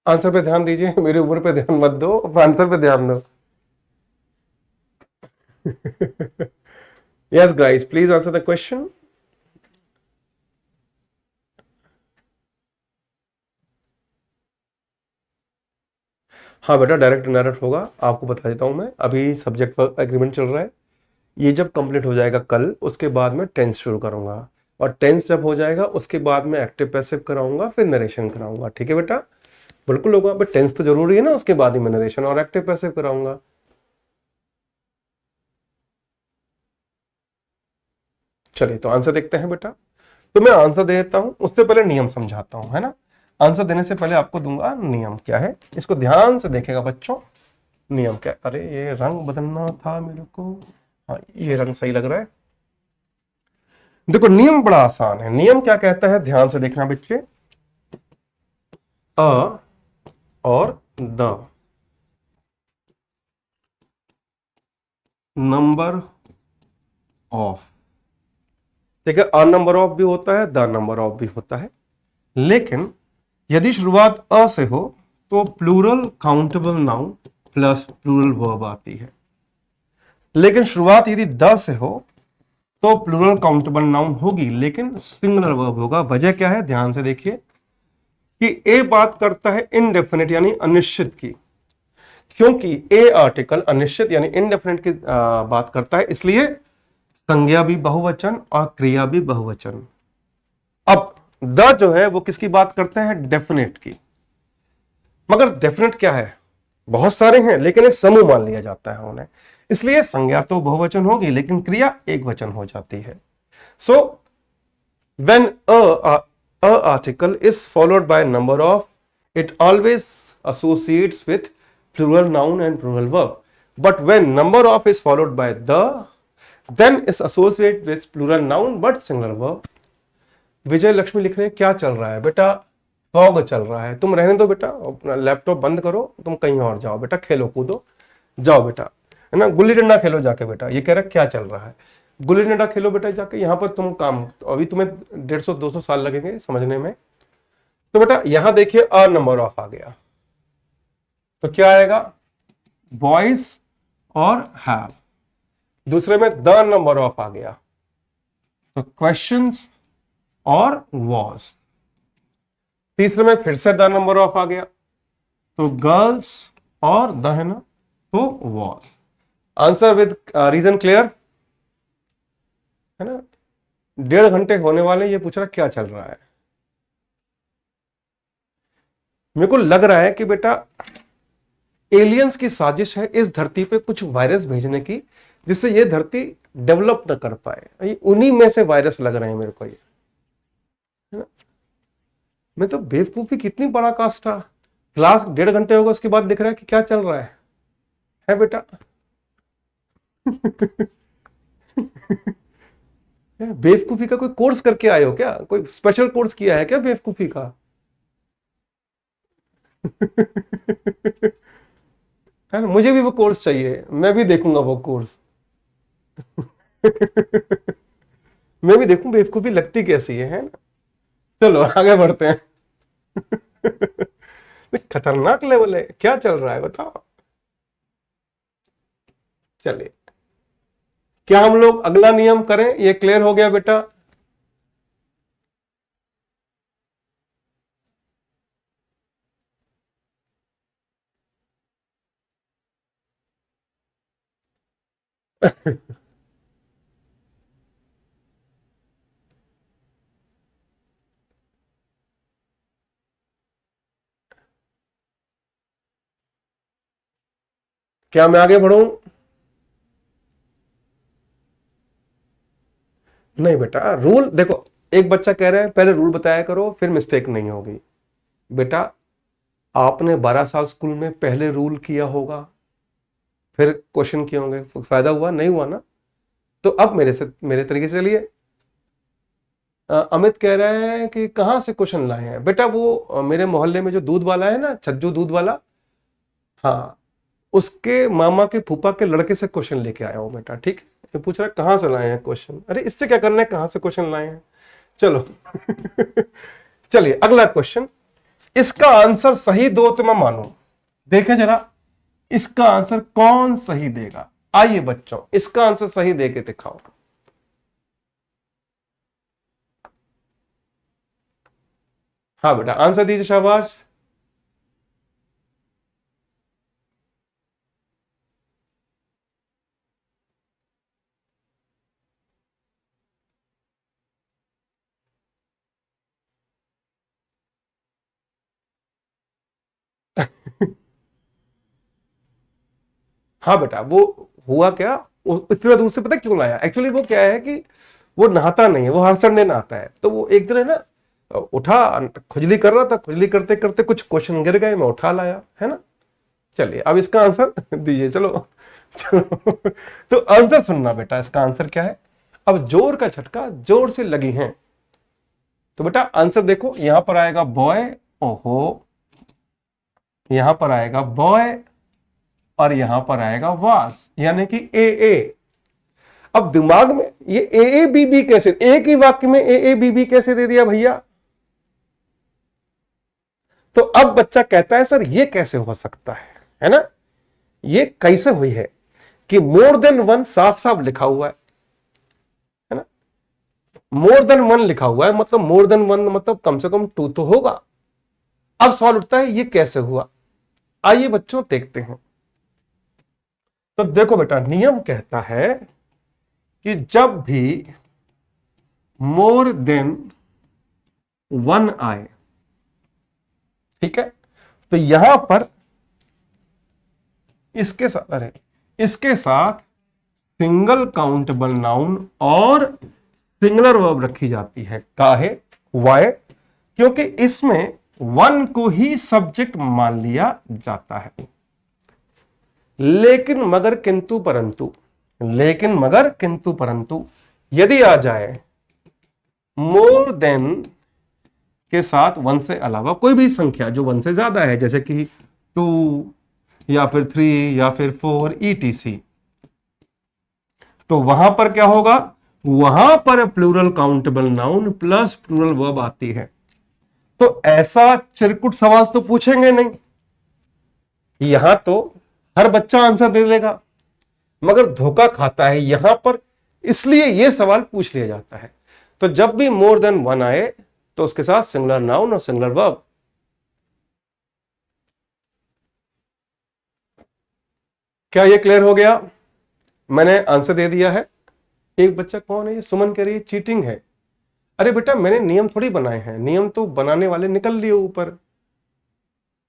Speaker 1: आंसर पे ध्यान दीजिए, मेरी उम्र पे ध्यान मत दो, आंसर पे ध्यान दो। Yes guys, please answer the question. हाँ बेटा, डायरेक्ट इनडायरेक्ट होगा, आपको बता देता हूं मैं। अभी सब्जेक्ट वर्ब एग्रीमेंट चल रहा है, ये जब कंप्लीट हो जाएगा कल, उसके बाद मैं टेंस शुरू करूंगा, और टेंस जब हो जाएगा उसके बाद मैं एक्टिव पैसिव कराऊंगा, फिर नरेशन कराऊंगा, ठीक है बेटा। बिल्कुल होगा, बट टेंस तो जरूरी है ना, उसके बाद ही मैं नरेशन और एक्टिव पैसिव कराऊंगा। चलिए तो आंसर देखते हैं बेटा। तो मैं आंसर दे देता हूं, उससे पहले नियम समझाता हूं, है ना। आंसर देने से पहले आपको दूंगा नियम क्या है, इसको ध्यान से देखेगा बच्चों। नियम क्या, अरे ये रंग बदलना था मेरे को, हाँ ये रंग सही लग रहा है। देखो नियम बड़ा आसान है। नियम क्या कहता है, ध्यान से देखना बच्चे। अ और द नंबर ऑफ, ठीक है। अ नंबर ऑफ भी होता है, द नंबर ऑफ भी होता है, लेकिन यदि शुरुआत अ से हो तो plural countable noun plus plural verb आती है। लेकिन शुरुआत यदि द से हो तो प्लूरल काउंटेबल नाउन होगी, लेकिन सिंगुलर वर्ब होगा। वजह क्या है, ध्यान से देखिए कि ए बात करता है इनडेफिनिट यानी अनिश्चित की, क्योंकि ए आर्टिकल अनिश्चित यानी इनडेफिनिट की बात करता है, इसलिए संज्ञा भी बहुवचन और क्रिया भी बहुवचन। अब द जो है वो किसकी बात करते हैं, डेफिनेट की। मगर डेफिनेट क्या है, बहुत सारे हैं, लेकिन एक समूह मान लिया जाता है उन्हें, इसलिए संज्ञा तो बहुवचन होगी लेकिन क्रिया एक वचन हो जाती है। So when a article is followed by number of, it always associates with plural noun and plural verb. But when number of is followed by the, then is associated with plural noun but singular verb. विजय लक्ष्मी लिख रहे हैं, क्या चल रहा है बेटा, फॉग चल रहा है, तुम रहने दो बेटा, अपना लैपटॉप बंद करो, तुम कहीं और जाओ बेटा, खेलो कूदो, जाओ बेटा, है ना, गुल्ली डंडा खेलो जाके बेटा। ये कह रहा है क्या चल रहा है, गुल्ली डंडा खेलो बेटा जाके, यहां पर तुम काम, अभी तुम्हें 150-200 साल लगेंगे समझने में। तो बेटा यहां देखिए अ नंबर ऑफ आ गया, तो क्या आएगा, बॉयज और हैव। दूसरे में द नंबर ऑफ आ गया, तो क्वेश्चंस और वॉज। तीसरे में फिर से द नंबर ऑफ आ गया, तो गर्ल्स और द है ना, तो was. Answer with reason clear है ना। 1.5 घंटे होने वाले, ये पूछ रहा क्या चल रहा है। मेरे को लग रहा है कि बेटा एलियंस की साजिश है इस धरती पे कुछ वायरस भेजने की, जिससे ये धरती डेवलप न कर पाए। उन्हीं में से वायरस लग रहे हैं मेरे को ये, है ना? मैं तो बेवकूफी, कितनी बड़ा कास्ट था, क्लास 1.5 घंटे होगा उसके बाद दिख रहा है कि क्या चल रहा है बेटा। बेवकूफी का कोई कोर्स करके आए हो क्या, कोई स्पेशल कोर्स किया है क्या बेवकूफी का? है ना, मुझे भी वो कोर्स चाहिए, मैं भी देखूंगा वो कोर्स। मैं भी देखूं बेवकूफी लगती कैसी है ना। चलो आगे बढ़ते हैं। खतरनाक लेवल है, क्या चल रहा है बताओ। चलिए, क्या हम लोग अगला नियम करें, ये क्लियर हो गया बेटा। क्या मैं आगे बढ़ूं? नहीं बेटा, रूल देखो, एक बच्चा कह रहा है पहले रूल बताया करो फिर मिस्टेक नहीं होगी। बेटा आपने 12 साल स्कूल में पहले रूल किया होगा, फिर क्वेश्चन किए होंगे, फायदा हुआ नहीं हुआ ना। तो अब मेरे तरीके से चलिए। अमित कह रहे हैं कि कहां से क्वेश्चन लाए हैं बेटा, वो मेरे मोहल्ले में जो दूध वाला है ना, छज्जू दूध वाला, हाँ, उसके मामा के फूफा के लड़के से क्वेश्चन लेके आया हूं बेटा। ठीक है, ये पूछ रहा है कहां से लाए हैं क्वेश्चन। अरे इससे क्या करना है, कहां से क्वेश्चन लाए हैं, चलो। चलिए अगला क्वेश्चन, इसका आंसर सही दो तो मैं मानू। देखें जरा इसका आंसर कौन सही देगा। आइए बच्चों, इसका आंसर सही दे के दिखाओ। हाँ बेटा आंसर दीजिए, शाबाश। हाँ बेटा, वो हुआ क्या, इतना दूर से पता क्यों लाया, एक्चुअली वो क्या है कि वो नहाता नहीं है, वो हांसने नहाता है। तो वो एक दिन है ना, उठा, खुजली कर रहा था, खुजली करते करते कुछ क्वेश्चन गिर गए, मैं उठा लाया, है ना। चलिए अब इसका आंसर दीजिए, चलो चलो। तो आंसर सुनना बेटा, इसका आंसर क्या है। अब जोर का झटका जोर से लगी है, तो बेटा आंसर देखो, यहां पर आएगा बॉय, ओहो, यहां पर आएगा बॉय और यहां पर आएगा वास, यानी कि ए ए। अब दिमाग में ये ए बी बी कैसे, एक ही वाक्य में ए बी बी कैसे दे दिया भैया। तो अब बच्चा कहता है सर ये कैसे हो सकता है ना, ये कैसे हुई है कि मोर देन वन साफ साफ लिखा हुआ है ना। मोर देन वन लिखा हुआ है, मतलब मोर देन वन मतलब कम से कम टू तो होगा। अब सवाल उठता है ये कैसे हुआ। आइए बच्चों देखते हैं। तो देखो बेटा, नियम कहता है कि जब भी मोर देन वन आए, ठीक है, तो यहां पर इसके साथ, अरे इसके साथ सिंगल काउंटेबल नाउन और सिंगुलर वर्ब रखी जाती है। काहे? वाई? क्योंकि इसमें वन को ही सब्जेक्ट मान लिया जाता है। लेकिन मगर किंतु परंतु, लेकिन मगर किंतु परंतु यदि आ जाए मोर देन के साथ वन से अलावा कोई भी संख्या जो वन से ज्यादा है, जैसे कि टू या फिर थ्री या फिर फोर ईटीसी, तो वहां पर क्या होगा, वहां पर plural countable noun plus plural verb आती है। तो ऐसा चिरकुट सवाल तो पूछेंगे नहीं, यहां तो हर बच्चा आंसर दे देगा, मगर धोखा खाता है यहां पर, इसलिए यह सवाल पूछ लिया जाता है। तो जब भी मोर देन वन आए तो उसके साथ सिंगुलर नाउन और सिंगुलर वर्ब। क्या ये क्लियर हो गया? मैंने आंसर दे दिया है। एक बच्चा कौन है ये, सुमन कह रही है चीटिंग है। अरे बेटा, मैंने नियम थोड़ी बनाए हैं, नियम तो बनाने वाले निकल लिए ऊपर,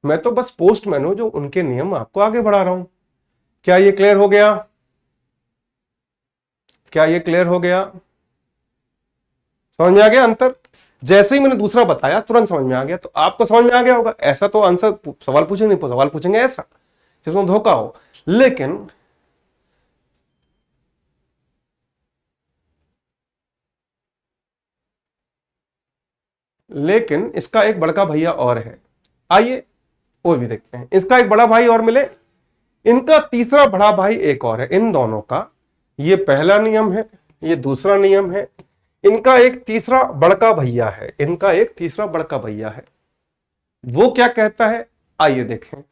Speaker 1: मैं तो बस पोस्टमैन हूं जो उनके नियम आपको आगे बढ़ा रहा हूं। क्या ये क्लियर हो गया? क्या ये क्लियर हो गया? समझ में आ गया अंतर? जैसे ही मैंने दूसरा बताया तुरंत समझ में आ गया, तो आपको समझ में आ गया होगा। ऐसा तो आंसर सवाल पूछेंगे नहीं, सवाल पूछेंगे ऐसा जिसमें धोखा हो। लेकिन इसका एक बड़का भैया और है, आइए और भी देखते हैं। इसका एक बड़ा भाई और मिले, इनका तीसरा बड़ा भाई एक और है। इन दोनों का ये पहला नियम है, ये दूसरा नियम है। इनका एक तीसरा बड़का भैया है, इनका एक तीसरा बड़का भैया है। वो क्या कहता है, आइए देखें।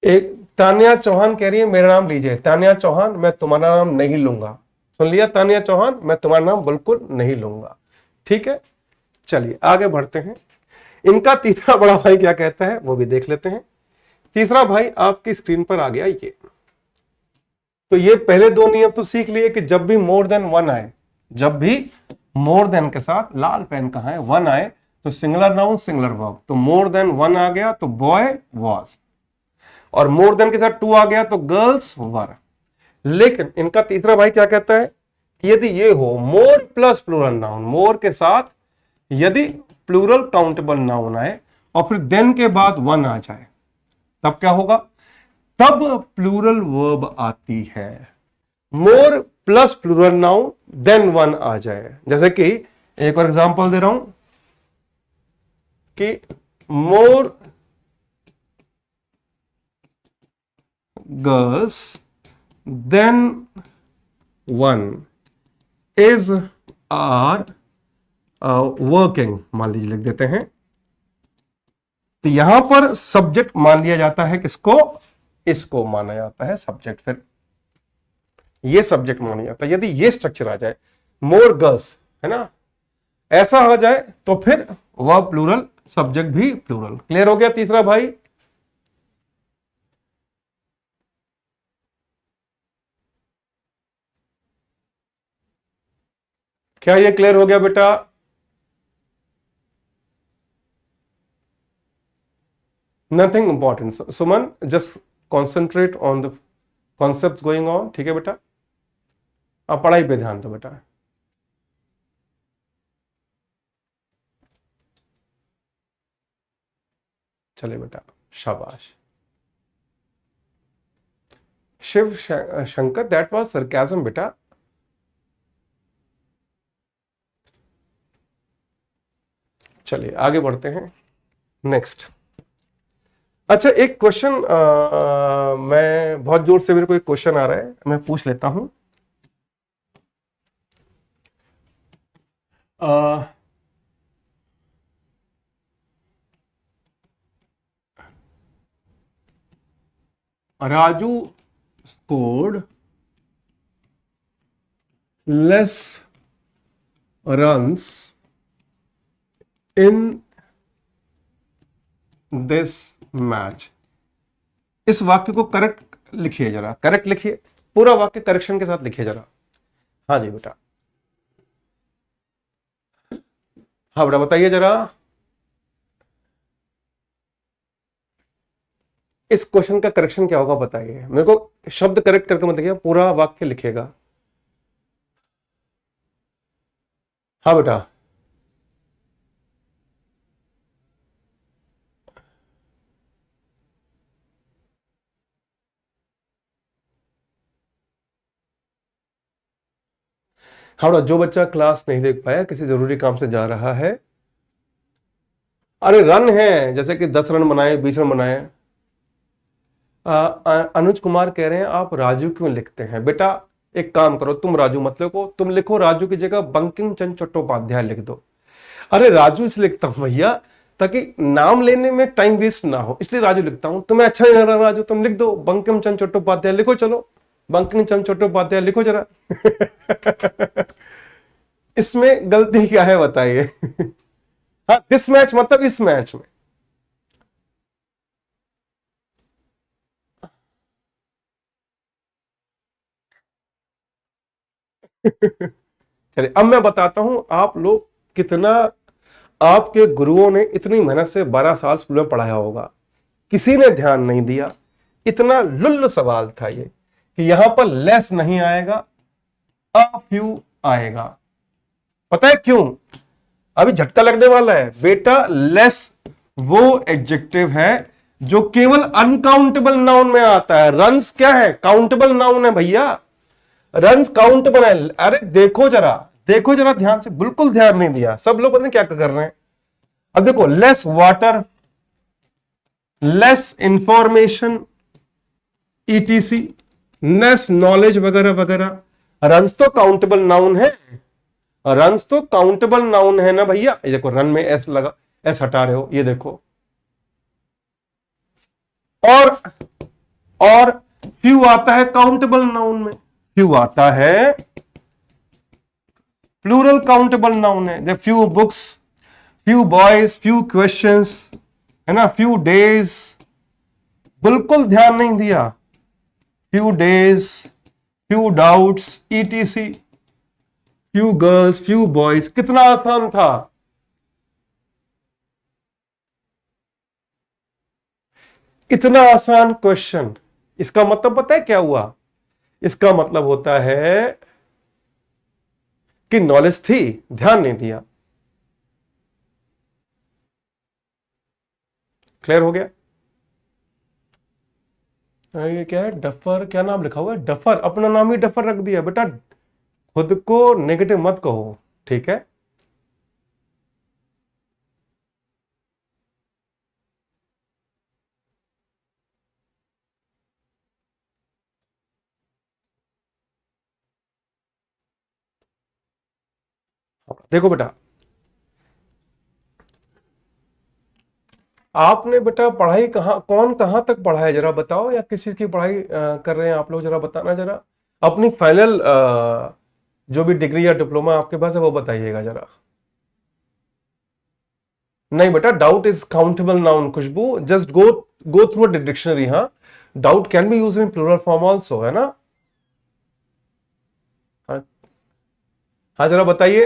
Speaker 1: एक तानिया चौहान कह रही है मेरा नाम लीजिए। तानिया चौहान, मैं तुम्हारा नाम नहीं लूंगा। सुन लिया तानिया चौहान, मैं तुम्हारा नाम बिल्कुल नहीं लूंगा। ठीक है, चलिए आगे बढ़ते हैं। इनका तीसरा बड़ा भाई क्या कहता है वो भी देख लेते हैं। तीसरा भाई आपकी स्क्रीन पर आ गया ये। तो ये पहले दो नियम तो सीख लिए कि जब भी मोर देन वन आए, जब भी मोर देन के साथ, लाल पेन कहां है, वन आए तो सिंगुलर नाउन सिंगुलर वर्ब। तो मोर देन वन आ गया तो बॉय वॉज, और मोर देन के साथ टू आ गया तो गर्ल्स वर। लेकिन इनका तीसरा भाई क्या कहता है, यदि ये हो मोर प्लस प्लूरल नाउन, मोर के साथ यदि प्लूरल काउंटेबल नाउन आए और फिर देन के बाद वन आ जाए, तब क्या होगा, तब प्लूरल वर्ब आती है। More plus plural noun then one आ जाए, जैसे कि एक और एग्जांपल दे रहा हूं कि more girls than one is are working, मान लीजिए लिख देते हैं। तो यहां पर सब्जेक्ट मान लिया जाता है किसको, इसको माना जाता है सब्जेक्ट। फिर ये सब्जेक्ट माना जाता है। यदि ये स्ट्रक्चर आ जाए, मोर गर्ल्स, है ना, ऐसा आ जाए तो फिर वह प्लूरल, सब्जेक्ट भी प्लूरल। क्लियर हो गया तीसरा भाई? क्या ये क्लियर हो गया बेटा? Nothing important Suman, just concentrate on the concept going on. ठीक है बेटा, आप पढ़ाई पे ध्यान दो बेटा। चले बेटा, शाबाश। Shiv Shankar, that was sarcasm बेटा। चलिए आगे बढ़ते हैं। नेक्स्ट, अच्छा, एक क्वेश्चन मैं बहुत जोर से, मेरे को एक क्वेश्चन आ रहा है, मैं पूछ लेता हूं। Raju scored less runs in this match। इस वाक्य को करेक्ट लिखिए जरा, करेक्ट लिखिए, पूरा वाक्य करेक्शन के साथ लिखिए जरा। हाँ जी बेटा, हाँ बेटा बताइए जरा। इस क्वेश्चन का करेक्शन क्या होगा बताइए मेरे को, शब्द करेक्ट करके मत लिखिए, पूरा वाक्य लिखिएगा। हाँ बेटा, हाँ बेटा, जो बच्चा क्लास नहीं देख पाया, किसी जरूरी काम से जा रहा है, अरे रन है, जैसे कि 10 रन बनाए, 20 रन बनाए। अनुज कुमार कह रहे हैं आप राजू क्यों लिखते हैं? बेटा एक काम करो, तुम राजू मत लिखो, तुम लिखो राजू की जगह बंकिम चंद्र चट्टोपाध्याय लिख दो। अरे राजू इसलिए लिखता हूं भैया ताकि नाम लेने में टाइम वेस्ट ना हो, इसलिए राजू लिखता हूं। तुम्हें अच्छा नहीं लग रहा राजू, तुम लिख दो बंकिम चंद्र चट्टोपाध्याय लिखो, चलो बंकिम चंद्र चट्टोपाध्याय लिखो जरा। इसमें गलती क्या है बताइए? हाँ, दिस मैच मतलब इस मैच में। चलिए अब मैं बताता हूं आप लोग कितना, आपके गुरुओं ने इतनी मेहनत से 12 साल स्कूल में पढ़ाया होगा, किसी ने ध्यान नहीं दिया। इतना लुल्ल सवाल था ये कि यहां पर लेस नहीं आएगा, अ फ्यू आएगा। पता है क्यों? अभी झटका लगने वाला है बेटा। लेस वो एडजेक्टिव है जो केवल अनकाउंटेबल नाउन में आता है। रन्स क्या है? काउंटेबल नाउन है भैया, रन्स काउंटेबल है। अरे देखो जरा, देखो जरा ध्यान से, बिल्कुल ध्यान नहीं दिया, सब लोग पता नहीं क्या कर रहे हैं। अब देखो, less water, less information, etc, less knowledge वगैरह वगैरह, रन्स तो काउंटेबल नाउन है, रन्स तो काउंटेबल नाउन है ना भैया। ये देखो रन में एस लगा, एस हटा रहे हो, ये देखो। और और फ्यू आता है काउंटेबल नाउन में, फ्यू आता है प्लूरल काउंटेबल नाउन है। जब few books, few boys, few questions, है ना, फ्यू डेज, बिल्कुल ध्यान नहीं दिया। Few days, few doubts, etc, few girls, few boys, कितना आसान था। इतना आसान क्वेश्चन, इसका मतलब पता है क्या हुआ? इसका मतलब होता है कि नॉलेज थी, ध्यान नहीं दिया। क्लियर हो गया? ये क्या है? डफर, क्या नाम लिखा हुआ है? डफर, अपना नाम ही डफर रख दिया बेटा। खुद को नेगेटिव मत कहो, ठीक है? देखो बेटा, आपने बेटा पढ़ाई कहाँ, कौन कहां तक पढ़ा है जरा बताओ, या किस चीज की पढ़ाई कर रहे हैं आप लोग, जरा बताना जरा। अपनी फाइनल जो भी डिग्री या डिप्लोमा आपके पास है वो बताइएगा जरा। नहीं बेटा, doubt is countable noun Khushboo, just go go through a dictionary. हाँ, doubt can be use in plural form also, है ना? हाँ, हाँ जरा बताइए,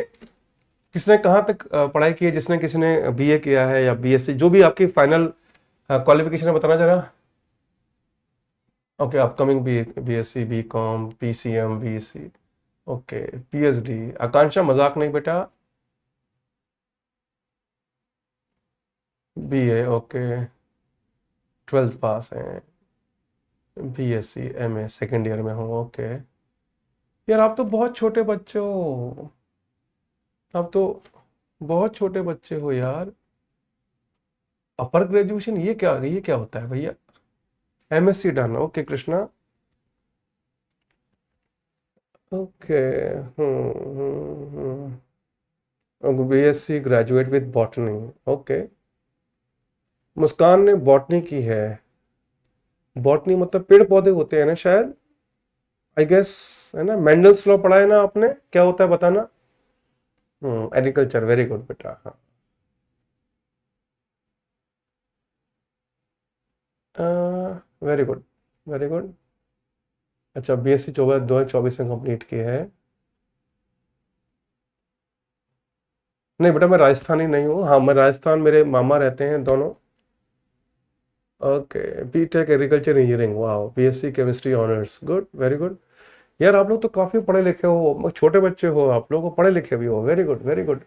Speaker 1: किसने कहां तक पढ़ाई की है, जिसने किसने बीए किया है या बीएससी, जो भी आपकी फाइनल क्वालिफिकेशन है बताना जरा। Okay, upcoming B, BSc, BCom, PCM, BSc, okay, PhD. Akanksha मजाक नहीं बेटा। बीए, ओके, 12th पास है, बीएससी एमए सेकेंड ईयर में हूँ, ओके। यार आप तो बहुत छोटे बच्चे हो, आप तो बहुत छोटे बच्चे हो यार। अपर ग्रेजुएशन ये क्या होता है भैया? MSc done, okay Krishna, okay. BSc graduate with botany, okay. Muskan ने बॉटनी की है। बॉटनी मतलब पेड़ पौधे होते हैं ना शायद, आई गेस, है ना? मेंडल्स लॉ पढ़ा है ना आपने, क्या होता है बताना? एग्रीकल्चर, वेरी गुड बेटा, हाँ। Very good, very good. अच्छा, बीएससी 2024 में कंप्लीट की है। नहीं बेटा, मैं राजस्थानी नहीं हूँ, हाँ मैं राजस्थान, मेरे मामा रहते हैं दोनों। ओके, बीटेक एग्रीकल्चर इंजीनियरिंग, वाह, BSc chemistry honours, good, very good. यार आप लोग तो काफी पढ़े लिखे हो, छोटे बच्चे हो आप लोग, पढ़े लिखे भी हो, वेरी गुड, वेरी गुड।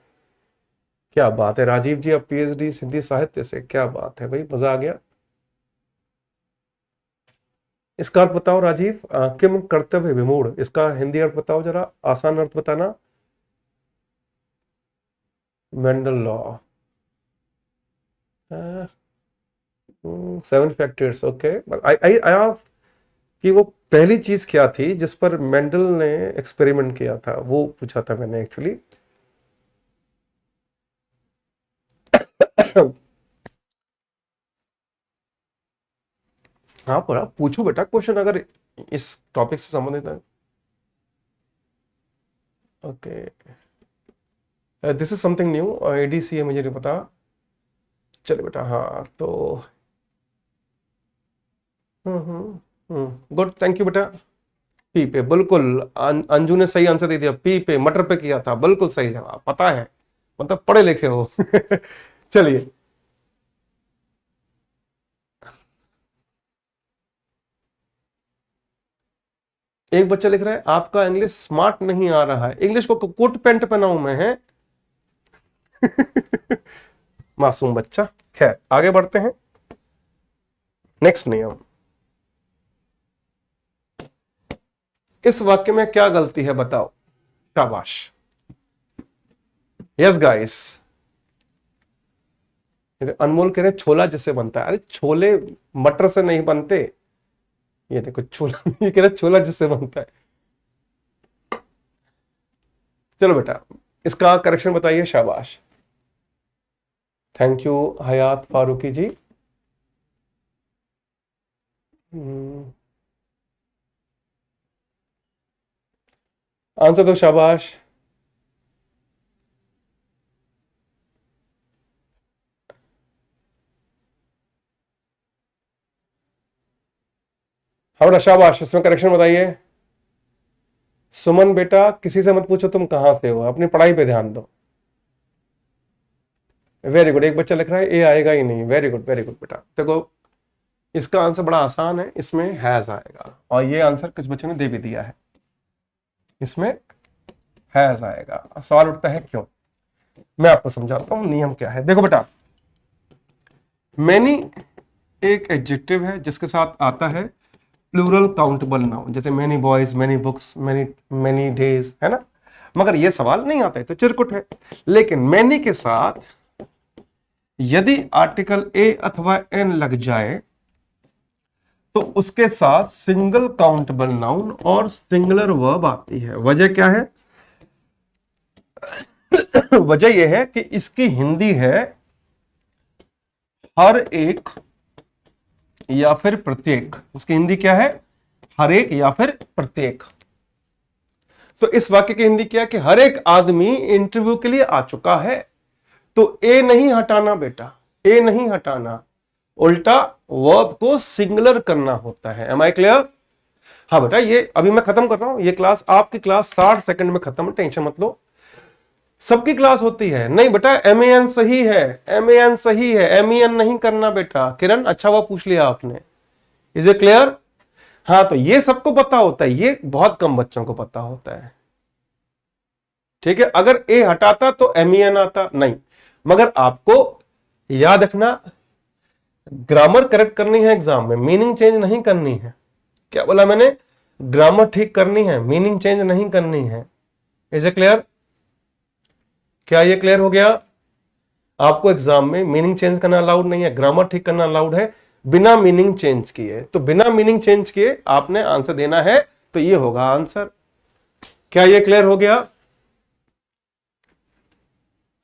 Speaker 1: क्या बात है राजीव जी, अब पीएचडी हिंदी साहित्य से, क्या बात है भाई, मजा आ गया। इसका अर्थ बताओ राजीव, किम कर्तव्य विमूढ़, इसका हिंदी अर्थ बताओ जरा, आसान अर्थ बताना। Mendel law, seven factors, okay. I I I ask कि वो पहली चीज क्या थी जिस पर मेंडल ने एक्सपेरिमेंट किया था, वो पूछा था मैंने एक्चुअली। हाँ पर आप पूछो बेटा क्वेश्चन, अगर इस टॉपिक से संबंधित है। Okay, this is something new, ADC है, मुझे नहीं पता। चलो बेटा, हाँ तो गुड, थैंक यू बेटा। पी पे, बिल्कुल। अंजू ने सही आंसर दे दिया, पी पे, मटर पे किया था, बिल्कुल सही जवाब, पता है, मतलब पढ़े लिखे हो। चलिए, एक बच्चा लिख रहा है आपका इंग्लिश स्मार्ट नहीं आ रहा है, इंग्लिश को कोट पैंट पहनाऊं मैं, है? मासूम बच्चा। खैर आगे बढ़ते हैं, नेक्स्ट नियम। इस वाक्य में क्या गलती है बताओ? शाबाश, यस गाइस। अनमोल कह रहे छोला जिससे बनता है, अरे छोले मटर से नहीं बनते, ये देखो छोला, ये कह रहे छोला जिससे बनता है। चलो बेटा, इसका करेक्शन बताइए, शाबाश, thank you Hayat Farooqui ji. Answer दो, शाबाश। हाँ बेटा शाबाश, इसमें करेक्शन बताइए। सुमन बेटा किसी से मत पूछो तुम कहां से हो, अपनी पढ़ाई पे ध्यान दो। वेरी गुड, एक बच्चा लिख रहा है ए आएगा ही नहीं, वेरी गुड, वेरी गुड बेटा। देखो इसका आंसर बड़ा आसान है, इसमें हैज आएगा, और ये आंसर कुछ बच्चों ने दे भी दिया है, इसमें हैज आएगा। सवाल उठता है क्यों, मैं आपको समझाता हूं नियम क्या है। देखो बेटा, मैनी एक एडजेक्टिव है जिसके साथ आता है प्लूरल काउंटेबल नाउन, जैसे many boys, many books, many many days, है ना? मगर ये सवाल नहीं आता है तो चिरकुट है। लेकिन मैनी के साथ यदि आर्टिकल ए अथवा एन लग जाए तो उसके साथ सिंगल काउंटेबल नाउन और सिंगुलर वर्ब आती है। वजह क्या है? वजह यह है कि इसकी हिंदी है हर एक या फिर प्रत्येक। उसकी हिंदी क्या है? हर एक या फिर प्रत्येक। तो इस वाक्य की हिंदी क्या है कि हर एक आदमी इंटरव्यू के लिए आ चुका है। तो ए नहीं हटाना बेटा, ए नहीं हटाना, उल्टा वर्ब को सिंगुलर करना होता है। Am I clear? हाँ बेटा, ये अभी मैं खत्म कर रहा हूं ये क्लास, आपकी क्लास 60 सेकंड में खत्म, टेंशन मत लो। सबकी क्लास होती है नहीं बेटा, एम सही है, एम सही है, एम नहीं करना बेटा। किरण अच्छा हुआ पूछ लिया आपने, इज ए क्लियर? हाँ, तो ये सबको पता होता है, ये बहुत कम बच्चों को पता होता है। ठीक है, अगर ए हटाता तो एम आता नहीं। मगर आपको याद रखना, ग्रामर करेक्ट करनी है एग्जाम में, मीनिंग चेंज नहीं करनी है। क्या बोला मैंने? ग्रामर ठीक करनी है, मीनिंग चेंज नहीं करनी है। Is a clear? क्या ये क्लियर हो गया? आपको एग्जाम में मीनिंग चेंज करना अलाउड नहीं है, ग्रामर ठीक करना अलाउड है, बिना मीनिंग चेंज किए। तो बिना मीनिंग चेंज किए आपने आंसर देना है, तो ये होगा आंसर। क्या ये क्लियर हो गया?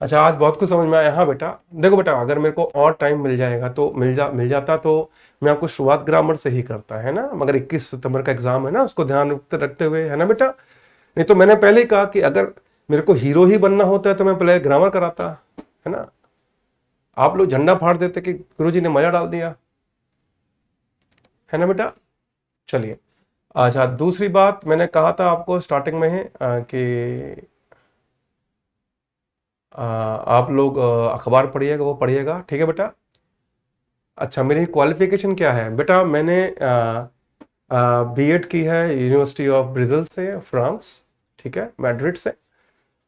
Speaker 1: अच्छा, आज बहुत कुछ समझ में आया। हाँ बेटा, देखो बेटा, अगर मेरे को और टाइम मिल जाएगा तो मिल जाता तो मैं आपको शुरुआत ग्रामर से ही करता, है ना, मगर 21 सितंबर का एग्जाम है ना, उसको ध्यान रखते हुए, है ना बेटा। नहीं तो मैंने पहले ही कहा कि अगर मेरे को हीरो ही बनना होता है तो मैं पहले ग्रामर कराता, है ना। आप लोग झंडा फाड़ देते कि गुरुजी ने मजा डाल दिया, है ना बेटा। चलिए, अच्छा, दूसरी बात मैंने कहा था आपको स्टार्टिंग में है कि आप लोग अखबार पढ़िएगा, वो पढ़िएगा, ठीक है बेटा। अच्छा, मेरी क्वालिफिकेशन क्या है बेटा? मैंने बीएड की है यूनिवर्सिटी ऑफ ब्रिजल से, फ्रांस, ठीक है, मैड्रिड से।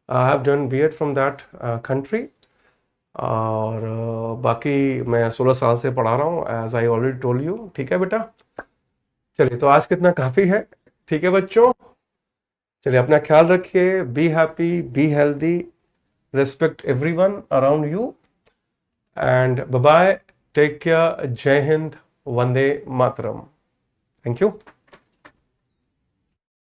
Speaker 1: I have done BEd from that country. और बाकी मैं 16 साल से पढ़ा रहा हूँ, as I already told you, ठीक है बेटा। चलिए, तो आज कितना काफ़ी है, ठीक है बच्चों। चलिए, अपना ख्याल रखिए, be happy, be healthy, respect everyone around you, and bye bye, take care, Jai Hind, Vande Mataram. Thank you.